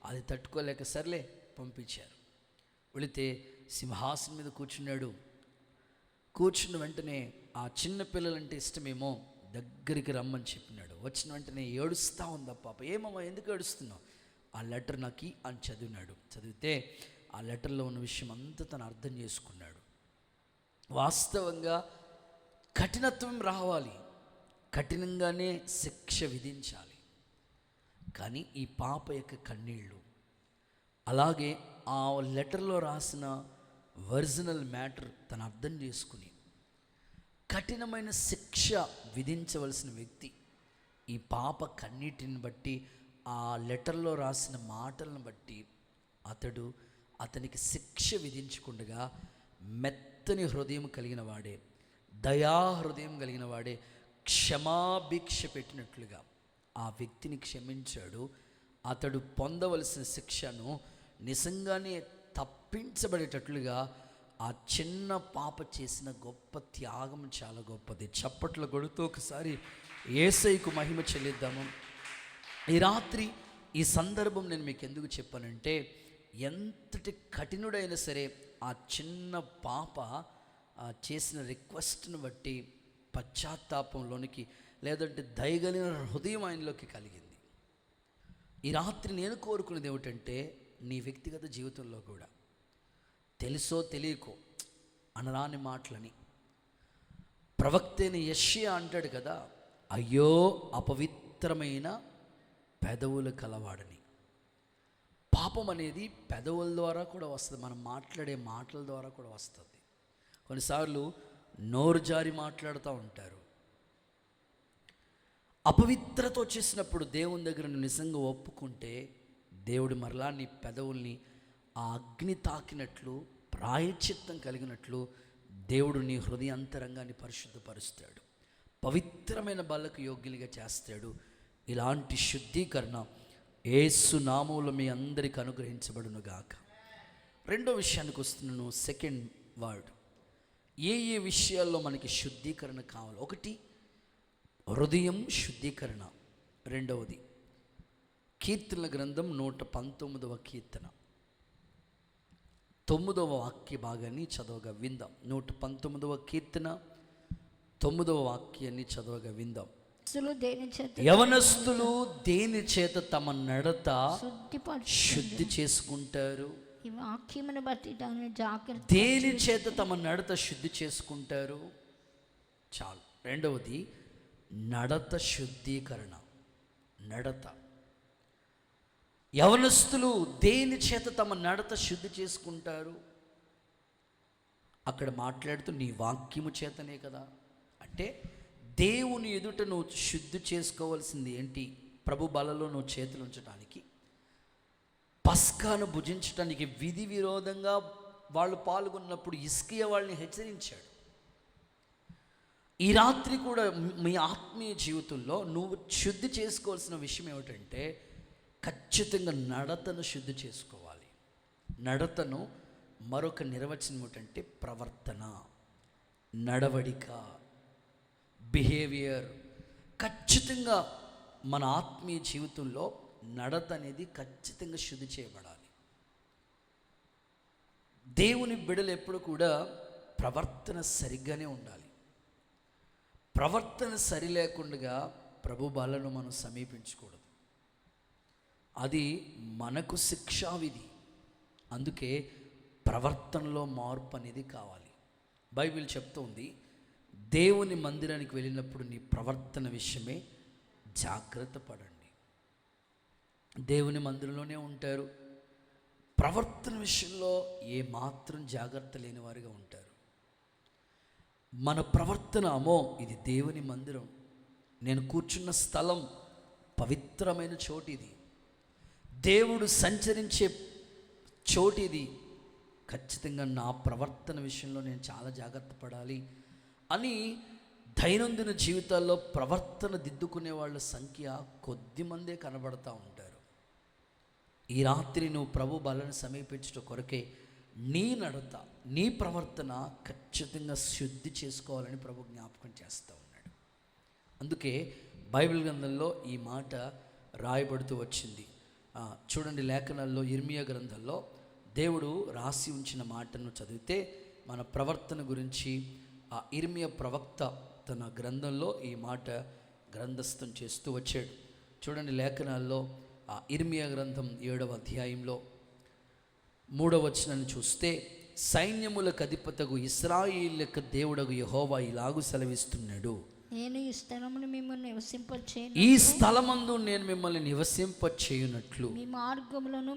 అది తట్టుకోలేక సర్లే పంపించారు. వెళితే సింహాసనం మీద కూర్చున్నాడు. కూర్చున్న వెంటనే ఆ చిన్న పిల్లలంటే ఇష్టమేమో, దగ్గరికి రమ్మని చెప్పినాడు. వచ్చిన వెంటనే ఏడుస్తూ ఉంది ఆ పాప. ఏమమ్మా ఎందుకు ఏడుస్తున్నావు? ఆ లెటర్ నాకు అని చదివినాడు. చదివితే ఆ లెటర్లో ఉన్న విషయం అంతా తను అర్థం చేసుకున్నాడు. వాస్తవంగా కఠినత్వం రావాలి, కఠినంగానే శిక్ష విధించాలి. కానీ ఈ పాప యొక్క కన్నీళ్ళు, అలాగే ఆ లెటర్లో రాసిన ఒరిజినల్ మ్యాటర్ తను అర్థం చేసుకుని కఠినమైన శిక్ష విధించవలసిన వ్యక్తి ఈ పాప కన్నీటిని బట్టి, ఆ లెటర్లో రాసిన మాటలను బట్టి అతనికి శిక్ష విధించకుండా మెత్తని హృదయం కలిగిన వాడే, దయా హృదయం కలిగిన వాడే క్షమాభిక్ష పెట్టినట్లుగా ఆ వ్యక్తిని క్షమించాడు. అతడు పొందవలసిన శిక్షను నిజంగానే తప్పించబడేటట్లుగా ఆ చిన్న పాప చేసిన గొప్ప త్యాగం చాలా గొప్పది. చప్పట్లు కొడుతూ ఒకసారి యేసయ్యకు మహిమ చెల్లిద్దాము. ఈ రాత్రి ఈ సందర్భం నేను మీకు ఎందుకు చెప్పానంటే, ఎంతటి కఠినుడైనా సరే ఆ చిన్న పాప చేసిన రిక్వెస్ట్ను బట్టి పశ్చాత్తాపంలోనికి, లేదంటే దయగలిగిన హృదయం ఆయనలోకి కలిగింది. ఈ రాత్రి నేను కోరుకునేది ఏమిటంటే, నీ వ్యక్తిగత జీవితంలో కూడా తెలుసో తెలియకో అనరాని మాటలని, ప్రవక్త అయిన యెషయా అంటాడు కదా, అయ్యో అపవిత్రమైన పెదవులు కలవాడని. పాపం అనేది పెదవుల ద్వారా కూడా వస్తుంది, మనం మాట్లాడే మాటల ద్వారా కూడా వస్తుంది. కొన్నిసార్లు నోరు జారి మాట్లాడుతూ ఉంటారు. అపవిత్రత వచ్చేసినప్పుడు దేవుని దగ్గర నిజంగా ఒప్పుకుంటే, దేవుడు మరలా నీ పెదవుల్ని ఆ అగ్ని తాకినట్లు, ప్రాయశ్చిత్తం కలిగినట్లు దేవుడు నీ హృదయాంతరంగాన్ని పరిశుద్ధపరుస్తాడు, పవిత్రమైన బలకు యోగ్యులుగా చేస్తాడు. ఇలాంటి శుద్ధీకరణ యేసు నామములో మీ అందరికి అనుగ్రహించబడును గాక. రెండో విషయానికి వస్తున్నాను. సెకండ్ వర్డ్, ఏ విషయాల్లో మనకి శుద్ధీకరణ కావాలి? ఒకటి హృదయం శుద్ధీకరణ. రెండవది కీర్తనల గ్రంథం 119వ కీర్తన 9వ వాక్య భాగాన్ని చదవగా విందాం. 119వ కీర్తన 9వ వాక్యాన్ని చదవగా విందాం. యవనస్తులు దేని చేత తమ నడత శుద్ధి చేసుకుంటారు? దేని చేత తమ నడత శుద్ధి చేసుకుంటారు? చాలు. రెండవది నడత శుద్ధీకరణ. నడత, యవనస్తులు దేని చేత తమ నడత శుద్ధి చేసుకుంటారు? అక్కడ మాట్లాడుతూ నీ వాక్యము చేతనే కదా. అంటే దేవుని ఎదుట నువ్వు శుద్ధి చేసుకోవాల్సింది ఏంటి? ప్రభు బలలో నువ్వు చేతులు ఉంచడానికి, పస్కాను భుజించడానికి విధి విరోధంగా వాళ్ళు పాల్గొన్నప్పుడు హిజ్కియా వాళ్ళని హెచ్చరించాడు. ఈ రాత్రి కూడా మీ ఆత్మీయ జీవితంలో నువ్వు శుద్ధి చేసుకోవాల్సిన విషయం ఏమిటంటే, ఖచ్చితంగా నడతను శుద్ధి చేసుకోవాలి. నడతను మరొక నిర్వచనం ఏమిటంటే ప్రవర్తన, నడవడిక, బిహేవియర్. ఖచ్చితంగా మన ఆత్మీయ జీవితంలో నడత అనేది ఖచ్చితంగా శుద్ధి చేయబడాలి. దేవుని బిడ్డలు ఎప్పుడు కూడా ప్రవర్తన సరిగ్గానే ఉండాలి. ప్రవర్తన సరి లేకుండా ప్రభు బలను మనం సమీపించకూడదు. అది మనకు శిక్షావిధి. అందుకే ప్రవర్తనలో మార్పు అనేది కావాలి. బైబిల్ చెప్తోంది, దేవుని మందిరానికి వెళ్ళినప్పుడు నీ ప్రవర్తన విషయమే జాగ్రత్త పడండి. దేవుని మందిరంలోనే ఉంటారు, ప్రవర్తన విషయంలో ఏమాత్రం జాగ్రత్త లేని వారిగా ఉంటారు. మన ప్రవర్తన, అమ్మో ఇది దేవుని మందిరం, నేను కూర్చున్న స్థలం పవిత్రమైన చోటు, ఇది దేవుడు సంచరించే చోటు, ఇది ఖచ్చితంగా నా ప్రవర్తన విషయంలో నేను చాలా జాగ్రత్త పడాలి అని దైనందిన జీవితాల్లో ప్రవర్తన దిద్దుకునే వాళ్ళ సంఖ్య కొద్ది మందే కనబడతా ఉంటారు. ఈ రాత్రి నువ్వు ప్రభు బలను సమీపించడం కొరకే నీ నడత, నీ ప్రవర్తన ఖచ్చితంగా శుద్ధి చేసుకోవాలని ప్రభు జ్ఞాపకం చేస్తూ ఉన్నాడు. అందుకే బైబిల్ గ్రంథంలో ఈ మాట రాయబడుతూ వచ్చింది. చూడండి, లేఖనాల్లో ఇర్మియా గ్రంథంలో దేవుడు రాసి ఉంచిన మాటను చదివితే మన ప్రవర్తన గురించి ఆ ఇర్మియా ప్రవక్త తన గ్రంథంలో ఈ మాట గ్రంథస్థం చేస్తూ వచ్చాడు. చూడండి, లేఖనాల్లో ఆ ఇర్మియా గ్రంథం 7వ అధ్యాయంలో 3వ వచనాన్ని చూస్తే, సైన్యములకు అధిపతగు ఇశ్రాయేలులకు దేవుడగు యెహోవా ఇలాగు సెలవిస్తున్నాడు, నేను ఈ స్థలమును మిమ్మల్ని నివసింపచేయును, ఈ స్థలమందు నేను మిమ్మల్ని నివసింపచేయునట్లు మీ మార్గములను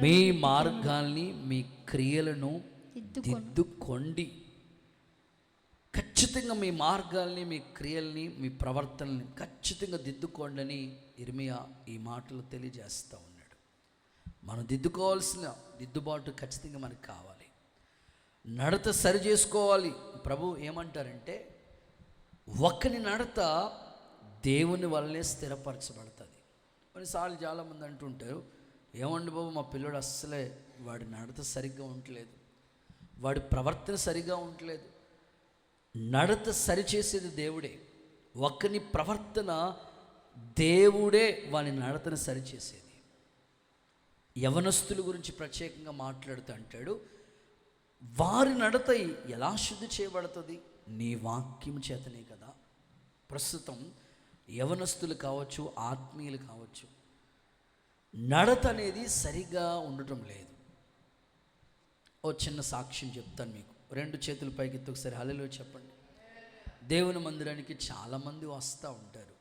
మీ మార్గాల్ని మీ క్రియలను దిద్దుకోండి. ఖచ్చితంగా మీ మార్గాల్ని, మీ క్రియల్ని, మీ ప్రవర్తనని ఖచ్చితంగా దిద్దుకోండి అని ఇర్మియా ఈ మాటలు తెలియజేస్తూ ఉన్నాడు. మనం దిద్దుకోవాల్సిన దిద్దుబాటు ఖచ్చితంగా మనకు కావాలి. నడత సరి చేసుకోవాలి. ప్రభు ఏమంటారంటే, ఒక్కని నడత దేవుని వల్లనే స్థిరపరచబడుతుంది. కొన్నిసార్లు చాలామంది అంటుంటారు, ఏమండి బాబు మా పిల్లడు అస్సలే వాడి నడత సరిగ్గా ఉండట్లేదు, వాడి ప్రవర్తన సరిగ్గా ఉండట్లేదు. నడత సరిచేసేది దేవుడే. ఒక్కని ప్రవర్తన దేవుడే వాని నడతను సరిచేసేది. యవనస్తుల గురించి ప్రత్యేకంగా మాట్లాడుతూ అంటాడు, వారి నడత ఎలా శుద్ధి చేయబడుతుంది? నీ వాక్యం చేతనే కదా. ప్రస్తుతం యవనస్తులు కావచ్చు, ఆత్మీయులు కావచ్చు, నడత అనేది సరిగా ఉండటం లేదు. ఓ చిన్న సాక్ష్యం చెప్తాను మీకు. 2 చేతుల పైకి ఎత్తి ఒకసారి హల్లెలూయా చెప్పండి. దేవుని మందిరానికి చాలామంది వస్తూ ఉంటారు,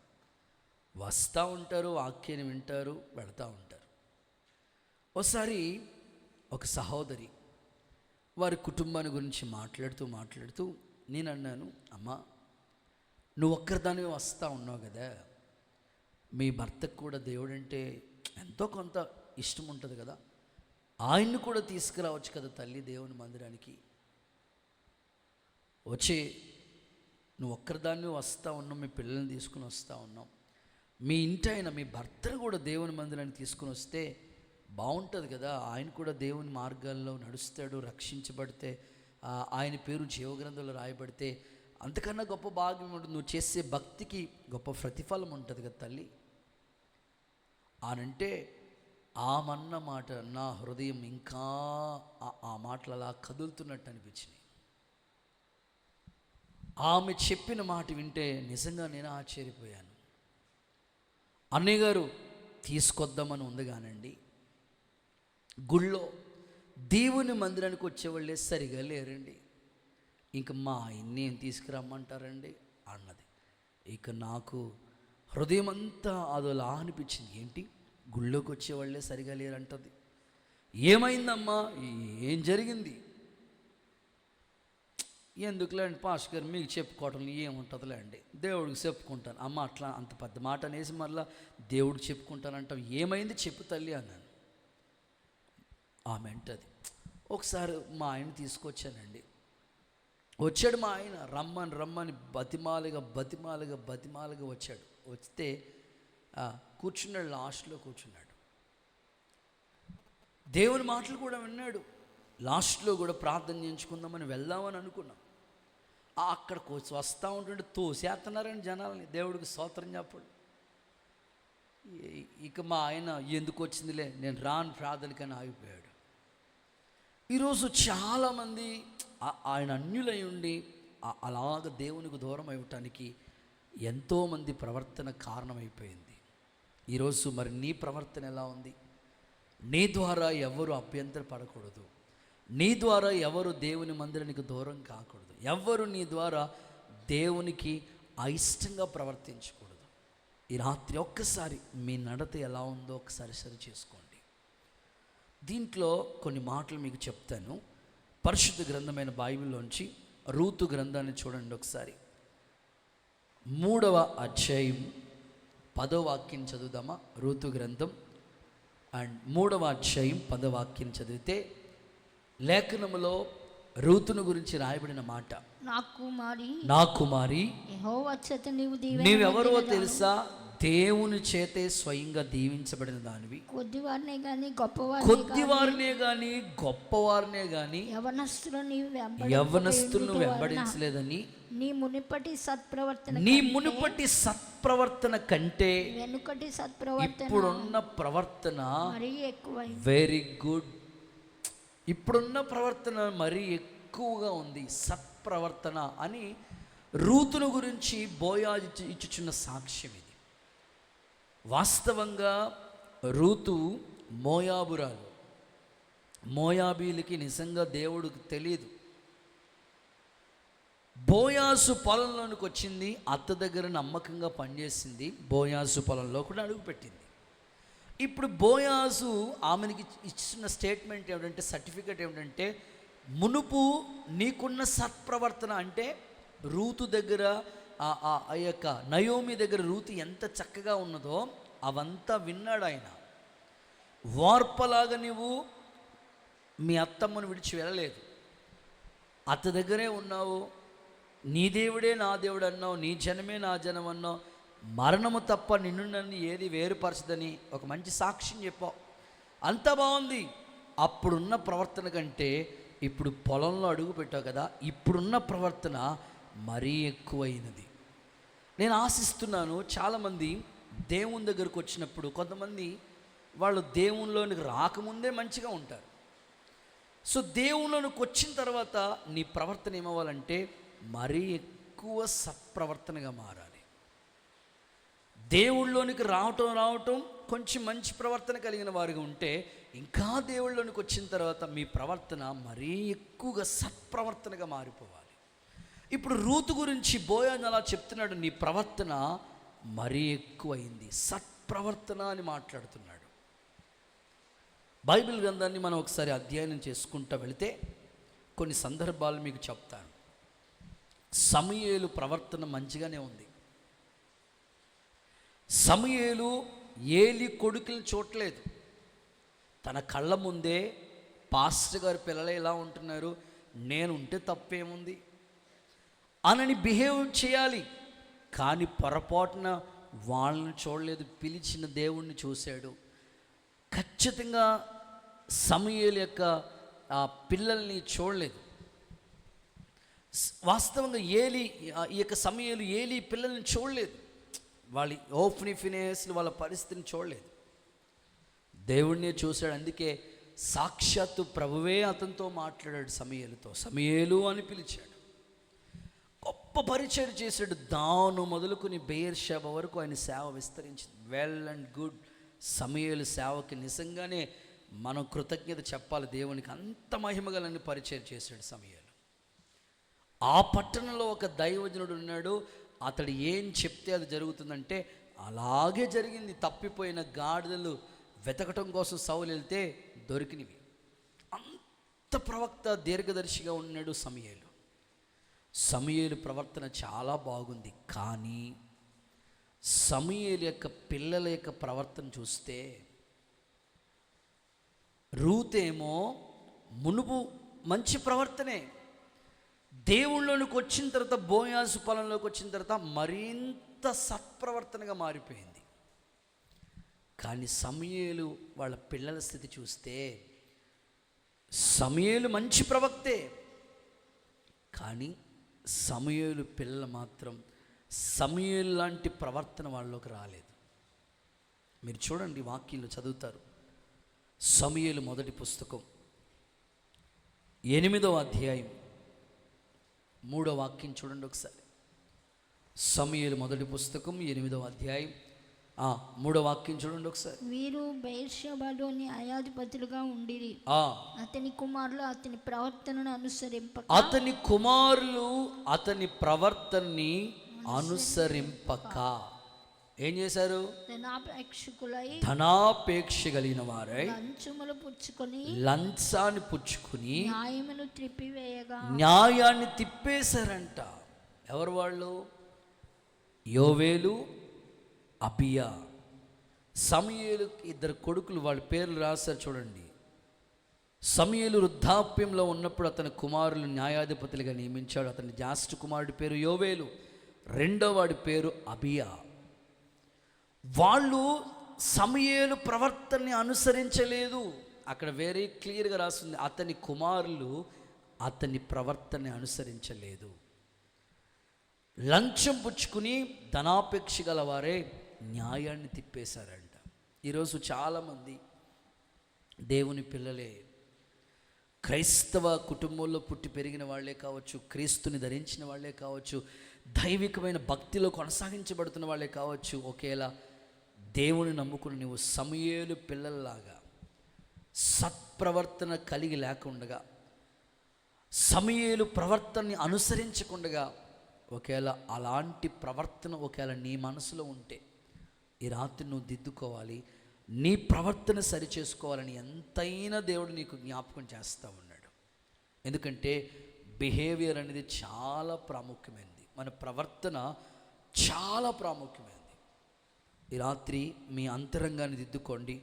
వాక్యాన్ని వింటారు, వెళతా ఉంటారు. ఒకసారి ఒక సహోదరి వారి కుటుంబాన్ని గురించి మాట్లాడుతూ నేను అన్నాను, అమ్మా నువ్వు ఒక్కరిదానివి వస్తూ ఉన్నావు కదా, మీ భర్తకు కూడా దేవుడు అంటే ఎంతో కొంత ఇష్టం ఉంటుంది కదా, ఆయన్ని కూడా తీసుకురావచ్చు కదా తల్లి దేవుని మందిరానికి. వచ్చి నువ్వు ఒక్కరిదాన్ని వస్తూ ఉన్నావు, మీ పిల్లల్ని తీసుకుని వస్తూ ఉన్నావు, మీ ఇంటి ఆయన మీ భర్తను కూడా దేవుని మందిరాన్ని తీసుకుని వస్తే బాగుంటుంది కదా, ఆయన కూడా దేవుని మార్గాల్లో నడుస్తాడు, రక్షించబడితే ఆయన పేరు జీవగ్రంథంలో రాయబడితే అంతకన్నా గొప్ప భాగ్యం ఉంటుంది, నువ్వు చేసే భక్తికి గొప్ప ప్రతిఫలం ఉంటుంది కదా తల్లి అనంటే, ఆమన్న మాట నా హృదయం ఇంకా ఆ మాటలు అలా కదులుతున్నట్టు అనిపించినాయి. ఆమె చెప్పిన మాట వింటే నిజంగా నేను ఆశ్చర్యపోయాను. అన్నయ్య గారు తీసుకొద్దామని ఉంది కానండి, గుళ్ళో దేవుని మందిరానికి వచ్చేవాళ్ళే సరిగా లేరండి, ఇంక మా ఆయన్ని ఏం తీసుకురమ్మంటారండి అన్నది. ఇక నాకు హృదయం అంతా అదోలా అనిపించింది. ఏంటి గుళ్ళోకి వచ్చేవాళ్ళే సరిగా లేరంటది, ఏమైందమ్మా, ఏం జరిగింది? ఎందుకులే అండి పాస్టర్ గారు మీకు చెప్పుకోవటంలో ఏముంటుందిలే అండి, దేవుడికి చెప్పుకుంటాను. అమ్మ అట్లా అంత పెద్ద మాట అనేసి మళ్ళీ దేవుడికి చెప్పుకుంటానంటాం, ఏమైంది చెప్పు తల్లి అన్నాను. ఆమె అంటది, ఒకసారి మా ఆయన తీసుకొచ్చానండి, వచ్చాడు మా ఆయన, రమ్మని బతిమాలుగా వచ్చాడు. వస్తే కూర్చున్నాడు, లాస్ట్లో కూర్చున్నాడు, దేవుని మాటలు కూడా విన్నాడు. లాస్ట్లో కూడా ప్రార్థన చేయించుకుందామని వెళ్దామని అనుకున్నాం. అక్కడ వస్తూ ఉంటుంటే తోసేస్తున్నారండి జనాలని, దేవుడికి స్తోత్రం చెప్పండి. ఇక మా ఆయన ఎందుకు వచ్చిందిలే నేను రాను ప్రార్థనకని ఆగిపోయాడు. ఈరోజు చాలామంది ఆయన అన్యులై ఉండి అలాగ దేవునికి దూరం అవ్వటానికి ఎంతోమంది ప్రవర్తన కారణమైపోయింది. ఈరోజు మరి నీ ప్రవర్తన ఎలా ఉంది? నీ ద్వారా ఎవరు అభ్యంతర పడకూడదు, నీ ద్వారా ఎవరు దేవుని మందిరానికి దూరం కాకూడదు, ఎవరు నీ ద్వారా దేవునికి అయిష్టంగా ప్రవర్తించకూడదు. ఈ రాత్రి ఒక్కసారి మీ నడత ఎలా ఉందో ఒకసారి సరి చేసుకోండి. దీంట్లో కొన్ని మాటలు మీకు చెప్తాను. పరిశుద్ధ గ్రంథమైన బైబిల్లోంచి రూతు గ్రంథాన్ని చూడండి ఒకసారి. 3వ అధ్యాయం 10వ వాక్యం చదువుదామా? రూతు గ్రంథం అండ్ 3వ అధ్యాయం 10వ వాక్యం చదివితే లేఖనములో రూతును గురించి రాయబడిన మాట, నా కుమారి యెహోవా చేత నీవెవరో తెలుసా? దేవుని చేతే స్వయంగా దీవించబడిన దానివి. కొద్దివారినే గాని గొప్పవారినే గాని యవనస్తులను వెంబడించలేదని నీ మునుపటి సత్ప్రవర్తన కంటే వెనుకటి సత్ప్రవర్తన ఇప్పుడున్న ప్రవర్తన మరీ ఎక్కువైంది. Very good. ఇప్పుడున్న ప్రవర్తన మరీ ఎక్కువగా ఉంది. సత్ప్రవర్తన అని రూతును గురించి బోయాజు ఇచ్చుచున్న సాక్ష్యం ఇది. వాస్తవంగా రూతు మోయాబురాలు. మోయాబీలకి నిజంగా దేవుడికి తెలియదు. బోయాసు పొలంలోనికి వచ్చింది, అత్త దగ్గర నమ్మకంగా పనిచేసింది, బోయాసు పొలంలో కూడా అడుగుపెట్టింది. ఇప్పుడు బోయాసు ఆమెకి ఇచ్చిన స్టేట్మెంట్ ఏమిటంటే, సర్టిఫికేట్ ఏమిటంటే, మునుపు నీకున్న సత్ప్రవర్తన అంటే రూతు దగ్గర ఆ యొక్క నయోమి దగ్గర రూతు ఎంత చక్కగా ఉన్నదో అవంతా విన్నాడు ఆయన. వార్పలాగా నువ్వు మీ అత్తమ్మను విడిచి వెళ్ళలేదు, అత్త దగ్గరే ఉన్నావు, నీ దేవుడే నా దేవుడు అన్నావు, నీ జనమే నా జనం అన్నావు, మరణము తప్ప నిన్ను నన్ను ఏది వేరుపరచదని ఒక మంచి సాక్ష్యం చెప్పావు. అంత బాగుంది. అప్పుడున్న ప్రవర్తన కంటే ఇప్పుడు పొలంలో అడుగు పెట్టావు కదా, ఇప్పుడున్న ప్రవర్తన మరీ ఎక్కువైనది. నేను ఆశిస్తున్నాను చాలామంది దేవుని దగ్గరకు వచ్చినప్పుడు, కొంతమంది వాళ్ళు దేవునిలోనికి రాకముందే మంచిగా ఉంటారు. సో దేవునిలోనికి వచ్చిన తర్వాత నీ ప్రవర్తన ఏమవ్వాలంటే మరీ ఎక్కువ సత్ప్రవర్తనగా మారాలి. దేవుళ్ళలోనికి రావటం కొంచెం మంచి ప్రవర్తన కలిగిన వారిగా ఉంటే, ఇంకా దేవుళ్ళలోనికి వచ్చిన తర్వాత మీ ప్రవర్తన మరీ ఎక్కువగా సత్ప్రవర్తనగా మారిపోవాలి. ఇప్పుడు రూతు గురించి బోయాజు అలా చెప్తున్నాడు, నీ ప్రవర్తన మరీ ఎక్కువైంది, సత్ప్రవర్తన అని మాట్లాడుతున్నాడు. బైబిల్ గ్రంథాన్ని మనం ఒకసారి అధ్యయనం చేసుకుంటూ వెళితే కొన్ని సందర్భాలు మీకు చెప్తాను. సమూయేలు ప్రవర్తన మంచిగానే ఉంది. సమూయేలు ఏలి కొడుకులను చూడలేదు. తన కళ్ళ ముందే పాస్టర్ గారి పిల్లలు ఎలా ఉంటున్నారు, నేను ఉంటే తప్పేముంది అనని బిహేవ్ చేయాలి. కానీ పొరపాటున వాళ్ళని చూడలేదు, పిలిచిన దేవుణ్ణి చూశాడు. ఖచ్చితంగా సమూయేలు యొక్క ఆ పిల్లల్ని చూడలేదు. వాస్తవంగా ఈ యొక్క సమూయేలు ఏలి పిల్లల్ని చూడలేదు. వాళ్ళ ఓఫ్ని ఫినేస్లు వాళ్ళ పరిస్థితిని చూడలేదు, దేవుణ్ణే చూశాడు. అందుకే సాక్షాత్తు ప్రభువే అతనితో మాట్లాడాడు, సమూయేలుతో సమూయేలు అని పిలిచాడు. గొప్ప పరిచయం చేశాడు. దాను మొదలుకొని బెయేర్షెబ వరకు ఆయన సేవ విస్తరించింది. Well and good. సమూయేలు సేవకి నిజంగానే మనం కృతజ్ఞత చెప్పాలి దేవునికి. అంత మహిమగలని పరిచయం చేశాడు సమూయేలు. ఆ పట్టణంలో ఒక దైవజనుడు ఉన్నాడు, అతడు ఏం చెప్తే అది జరుగుతుందంటే అలాగే జరిగింది. తప్పిపోయిన గాడిదలు వెతకటం కోసం సౌలు వెళ్తే దొరికినవి. అంత ప్రవక్త దీర్ఘదర్శిగా ఉన్నాడు సమూయేలు. సమూయేలు ప్రవర్తన చాలా బాగుంది. కానీ సమూయేలు యొక్క పిల్లల యొక్క ప్రవర్తన చూస్తే, రూతేమో మునుపు మంచి ప్రవర్తనే, దేవుళ్ళలోనికి వచ్చిన తర్వాత బోయాజు పొలంలోకి వచ్చిన తర్వాత మరింత సత్ప్రవర్తనగా మారిపోయింది. కానీ సమూయేలు వాళ్ళ పిల్లల స్థితి చూస్తే, సమూయేలు మంచి ప్రవక్తే, కానీ సమూయేలు పిల్లలు మాత్రం సమూయేలు లాంటి ప్రవర్తన వాళ్ళలోకి రాలేదు. మీరు చూడండి, వాక్యంలో చదువుతారు. సమూయేలు మొదటి పుస్తకం 8వ అధ్యాయం 3వ వాక్యం చూడండి ఒకసారి. సమూయేలు మొదటి పుస్తకం 8వ అధ్యాయం మూడో వాక్యం చూడండి ఒకసారి. వీరు బెయేర్షెబాలో న్యాయాధిపతులుగా ఉండిరి. అతని కుమారులు అతని ప్రవర్తనను అనుసరింపక ఏం చేశారు? ధనాపేక్ష కలిగిన వారై లంచాన్ని పుచ్చుకొని న్యాయాన్ని తిప్పేశారంట. ఎవరు వాళ్ళు? యోవేలు, అబియా. సమూయేలు ఇద్దరు కొడుకులు, వాళ్ళ పేర్లు రాశారు చూడండి. సమూయేలు వృద్ధాప్యంలో ఉన్నప్పుడు అతని కుమారులు న్యాయాధిపతులుగా నియమించాడు. అతని జ్యేష్ఠ కుమారుడి పేరు యోవేలు, రెండో వాడి పేరు అబియా. వాళ్ళు సమూయేలు ప్రవర్తనని అనుసరించలేదు. అక్కడ వెరీ క్లియర్గా రాస్తుంది, అతని కుమారులు అతని ప్రవర్తనని అనుసరించలేదు. లంచం పుచ్చుకుని ధనాపేక్ష గల వారే న్యాయాన్ని తిప్పేశారంట. ఈరోజు చాలామంది దేవుని పిల్లలే, క్రైస్తవ కుటుంబంలో పుట్టి పెరిగిన వాళ్ళే కావచ్చు, క్రీస్తుని ధరించిన వాళ్ళే కావచ్చు, దైవికమైన భక్తిలో కొనసాగించబడుతున్న వాళ్ళే కావచ్చు, ఒకేలా దేవుని నమ్ముకుని నువ్వు సమూయేలు పిల్లల్లాగా సత్ప్రవర్తన కలిగి లేకుండగా, సమూయేలు ప్రవర్తనని అనుసరించకుండగా, ఒకేలా అలాంటి ప్రవర్తన ఒకేలా నీ మనసులో ఉంటే ఈ రాత్రి నువ్వు దిద్దుకోవాలి, నీ ప్రవర్తన సరిచేసుకోవాలని ఎంతైనా దేవుడు నీకు జ్ఞాపకం చేస్తూ ఉన్నాడు. ఎందుకంటే బిహేవియర్ అనేది చాలా ప్రాముఖ్యమైనది, మన ప్రవర్తన చాలా ప్రాముఖ్యమైనది. ఈ రాత్రి మీ అంతరంగాన్ని దిద్దుకోండి,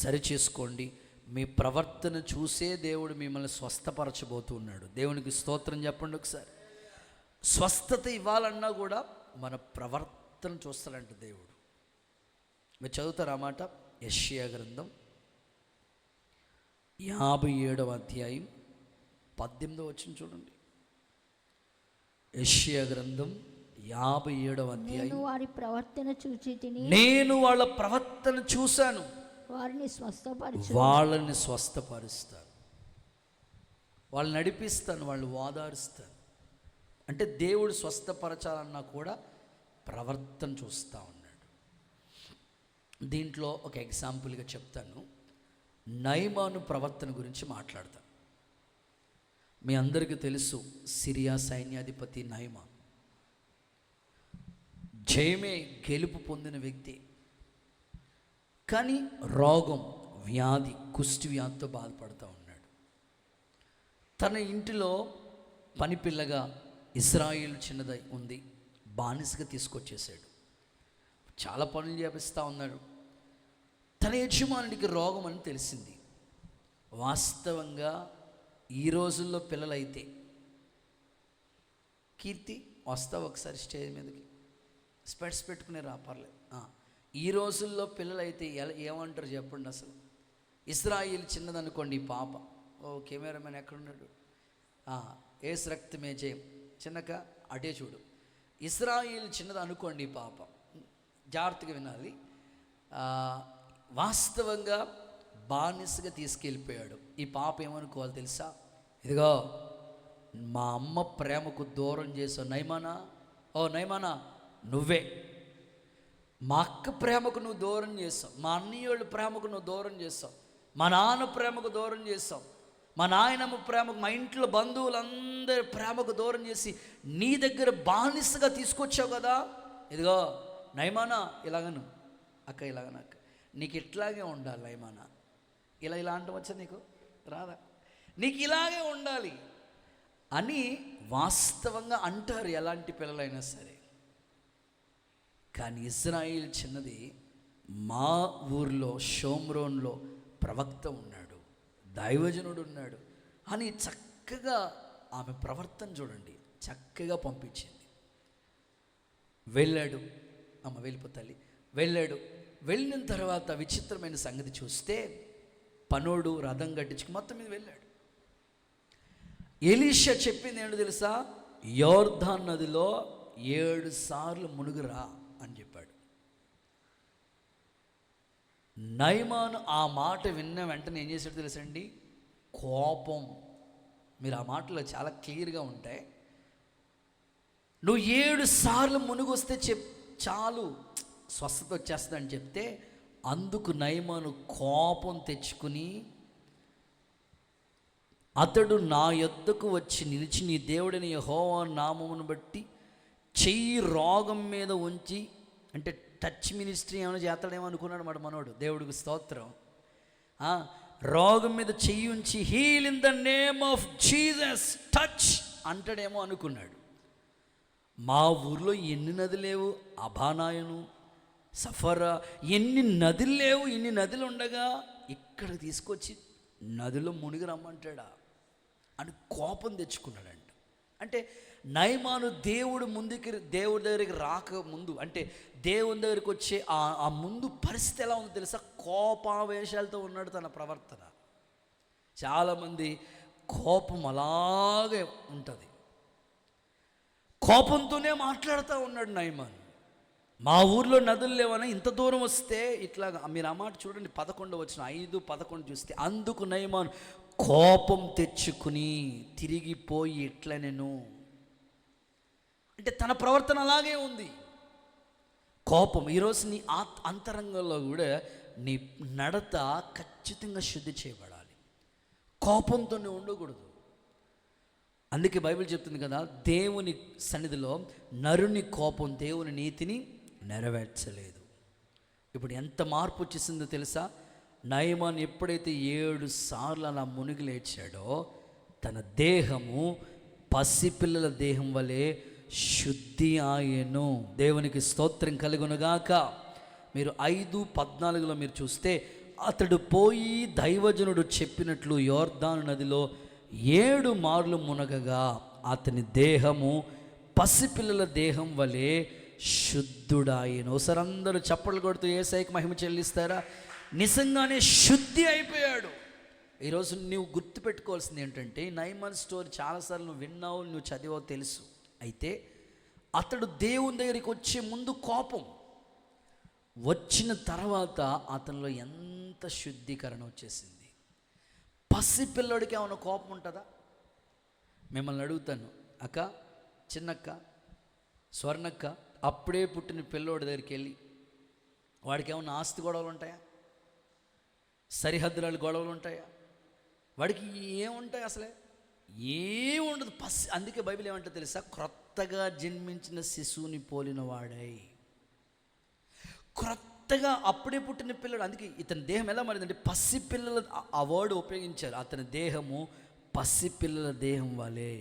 సరిచేసుకోండి. మీ ప్రవర్తన చూసే దేవుడు మిమ్మల్ని స్వస్థపరచబోతూ ఉన్నాడు. దేవునికి స్తోత్రం చెప్పండి ఒకసారి. స్వస్థత ఇవ్వాలన్నా కూడా మన ప్రవర్తన చూస్తాడంట దేవుడు. మీరు చదువుతారు ఆ మాట? యెషయా గ్రంథం 57వ అధ్యాయం 18వ వచనం చూడండి. యెషయా గ్రంథం 57వ అధ్యాయం. నేను వారి ప్రవర్తన చూచి తిని, నేను వాళ్ళ ప్రవర్తన చూశాను, వాళ్ళని స్వస్థపరుస్తాను, వాళ్ళని నడిపిస్తాను, వాళ్ళు ఓదారుస్తాను. అంటే దేవుడు స్వస్థపరచాలన్నా కూడా ప్రవర్తన చూస్తూ ఉన్నాడు. దీంట్లో ఒక ఎగ్జాంపుల్గా చెప్తాను. నయమాను ప్రవర్తన గురించి మాట్లాడతాను. మీ అందరికీ తెలుసు, సిరియా సైన్యాధిపతి నయమాన్ జయమే గెలుపు పొందిన వ్యక్తి. కానీ రోగం, వ్యాధి, కుష్టి వ్యాధితో బాధపడుతూ ఉన్నాడు. తన ఇంటిలో పనిపిల్లగా ఇశ్రాయేలు చిన్నదై ఉంది, బానిసగా తీసుకొచ్చేసాడు. చాలా పనులు చేపిస్తూ ఉన్నాడు. తన యజమానుడికి రోగం అని తెలిసింది. వాస్తవంగా ఈ రోజుల్లో పిల్లలైతే, కీర్తి వస్తావు ఒకసారి స్టేజ్ మీదకి, స్పెట్స్ పెట్టుకునే రాపర్లేదు. ఈ రోజుల్లో పిల్లలైతే ఏమంటారు చెప్పండి అసలు? ఇశ్రాయేలు చిన్నదనుకోండి, పాప, ఓ కెమెరామెన్ ఎక్కడున్నాడు, ఏసు రక్తమే జయం, చిన్నక అటే చూడు. ఇశ్రాయేలు చిన్నది అనుకోండి పాప, జాగ్రత్తగా వినాలి. వాస్తవంగా బానిసగా తీసుకెళ్ళిపోయాడు. ఈ పాప ఏమనుకోవాలి తెలుసా? ఇదిగో మా అమ్మ ప్రేమకు దూరం చేసావు నయమానా, ఓ నయమానా నువ్వే. మా అక్క ప్రేమకు నువ్వు దూరం చేసావు, మా అన్నయ్యోళ్ళ ప్రేమకు నువ్వు దూరం చేసావు, మా నాన్న ప్రేమకు దూరం చేసావు, మా నాయనమ్మ ప్రేమకు, మా ఇంట్లో బంధువులందరి ప్రేమకు దూరం చేసి నీ దగ్గర బానిసగా తీసుకొచ్చావు కదా. ఇదిగో నయమానా ఇలాగను, అక్క ఇలాగను, అక్క నీకు ఇట్లాగే ఉండాలి నయమానా, ఇలా అంటాం వచ్చా నీకు రాదా, నీకు ఇలాగే ఉండాలి అని వాస్తవంగా అంటారు ఎలాంటి పిల్లలైనా సరే. కానీ ఇశ్రాయేలు చిన్నది, మా ఊర్లో షోమ్రోన్లో ప్రవక్త ఉన్నాడు, దైవజనుడు ఉన్నాడు అని చక్కగా ఆమె ప్రవర్తన చూడండి, చక్కగా పంపించింది. వెళ్ళాడు, అమ్మ వెళ్ళిపో తల్లి, వెళ్ళాడు. వెళ్ళిన తర్వాత విచిత్రమైన సంగతి చూస్తే, పనోడు రథం కట్టించుకు మొత్తం మీద వెళ్ళాడు. ఎలీషా చెప్పింది ఏంటో తెలుసా? యోర్దాన్ నదిలో 7 సార్లు మునుగురా అని చెప్పాడు. నయమాను ఆ మాట విన్న వెంటనే ఏం చేశాడు తెలుసండి? కోపం. మీరు ఆ మాటలో చాలా క్లియర్గా ఉంటాయి. నువ్వు 7 సార్లు మునుగొస్తే చాలు, స్వస్థత వచ్చేస్తుందని చెప్తే అందుకు నయమాను కోపం తెచ్చుకుని, అతడు నా యొద్దకు వచ్చి నిలిచి నీ దేవుడిని యెహోవా నామమును బట్టి చెయ్యి రోగం మీద ఉంచి, అంటే టచ్ మినిస్ట్రీ ఏమైనా చేస్తాడేమో అనుకున్నాడు మాట మనోడు. దేవుడికి స్తోత్రం. రోగం మీద చెయ్యి ఉంచి heal in the name of Jesus touch అంటాడేమో అనుకున్నాడు. మా ఊర్లో ఎన్ని నదులు లేవు, అభానాయను, సఫరా, ఎన్ని నదులు లేవు, ఇన్ని నదులు ఉండగా ఇక్కడ తీసుకొచ్చి నదిలో మునిగి రమ్మంటాడా అని కోపం తెచ్చుకున్నాడంట. అంటే నయమాను దేవుడి దగ్గరికి రాక ముందు, అంటే దేవుని దగ్గరికి వచ్చే ఆ ముందు పరిస్థితి ఎలా ఉందో తెలుసా? కోపావేశాలతో ఉన్నాడు తన ప్రవర్తన. చాలామంది కోపం అలాగే ఉంటుంది, కోపంతోనే మాట్లాడుతూ ఉన్నాడు నయమాను. మా ఊర్లో నదులు లేవని ఇంత దూరం వస్తే ఇట్లాగా, మీరు ఆ మాట చూడండి, 11 వచ్చిన 5:11 చూస్తే, అందుకు నయమాను కోపం తెచ్చుకుని తిరిగిపోయి ఇట్లా నేను, అంటే తన ప్రవర్తన అలాగే ఉంది. కోపం. ఈరోజు నీ అంతరంగంలో కూడా నీ నడత ఖచ్చితంగా శుద్ధి చేయబడాలి. కోపంతోనే ఉండకూడదు. అందుకే బైబిల్ చెప్తుంది కదా, దేవుని సన్నిధిలో నరుని కోపం దేవుని నీతిని నెరవేర్చలేదు. ఇప్పుడు ఎంత మార్పు వచ్చేసిందో తెలుసా? నయమాను ఎప్పుడైతే 7 సార్లు అలా మునిగి లేచాడో తన దేహము పసిపిల్లల దేహం వలె శుద్ధి ఆయను. దేవునికి స్తోత్రం కలుగునుగాక. మీరు 5:14 మీరు చూస్తే, అతడు పోయి దైవజనుడు చెప్పినట్లు యోర్దాను నదిలో 7 మార్లు మునగగా అతని దేహము పసిపిల్లల దేహం వలె శుద్ధుడాయను. ఒకసారి అందరూ చప్పట్లు కొడుతూ యేసయ్యకి మహిమ చెల్లిస్తారా? నిజంగానే శుద్ధి అయిపోయాడు. ఈరోజు నువ్వు గుర్తుపెట్టుకోవాల్సింది ఏంటంటే, నయమాను స్టోరీ చాలాసార్లు నువ్వు విన్నావు, నువ్వు చదివావు తెలుసు. అయితే అతడు దేవుని దగ్గరికి వచ్చే ముందు కోపం, వచ్చిన తర్వాత అతనిలో ఎంత శుద్ధీకరణ వచ్చేసింది. పసిపిల్లడికి ఏమైనా కోపం ఉంటుందా? మిమ్మల్ని అడుగుతాను, అక్క, చిన్నక్క, స్వర్ణక్క, అప్పుడే పుట్టిన పిల్లోడి దగ్గరికి వెళ్ళి వాడికి ఏమైనా ఆస్తి గొడవలు ఉంటాయా? సరిహద్దుల గొడవలు ఉంటాయా? వాడికి ఏముంటాయి? అసలే ఏముండదు. అందుకే బైబిల్ ఏమంటే తెలుసా? క్రొత్తగా జన్మించిన శిశువుని పోలిన వాడై. క్రొత్తగా అప్పుడే పుట్టిన పిల్లడు. అందుకే ఇతని దేహం ఎలా మారిందంటే, పసిపిల్లల, ఆ వర్డ్ ఉపయోగించారు. అతని దేహము పసిపిల్లల దేహం వలె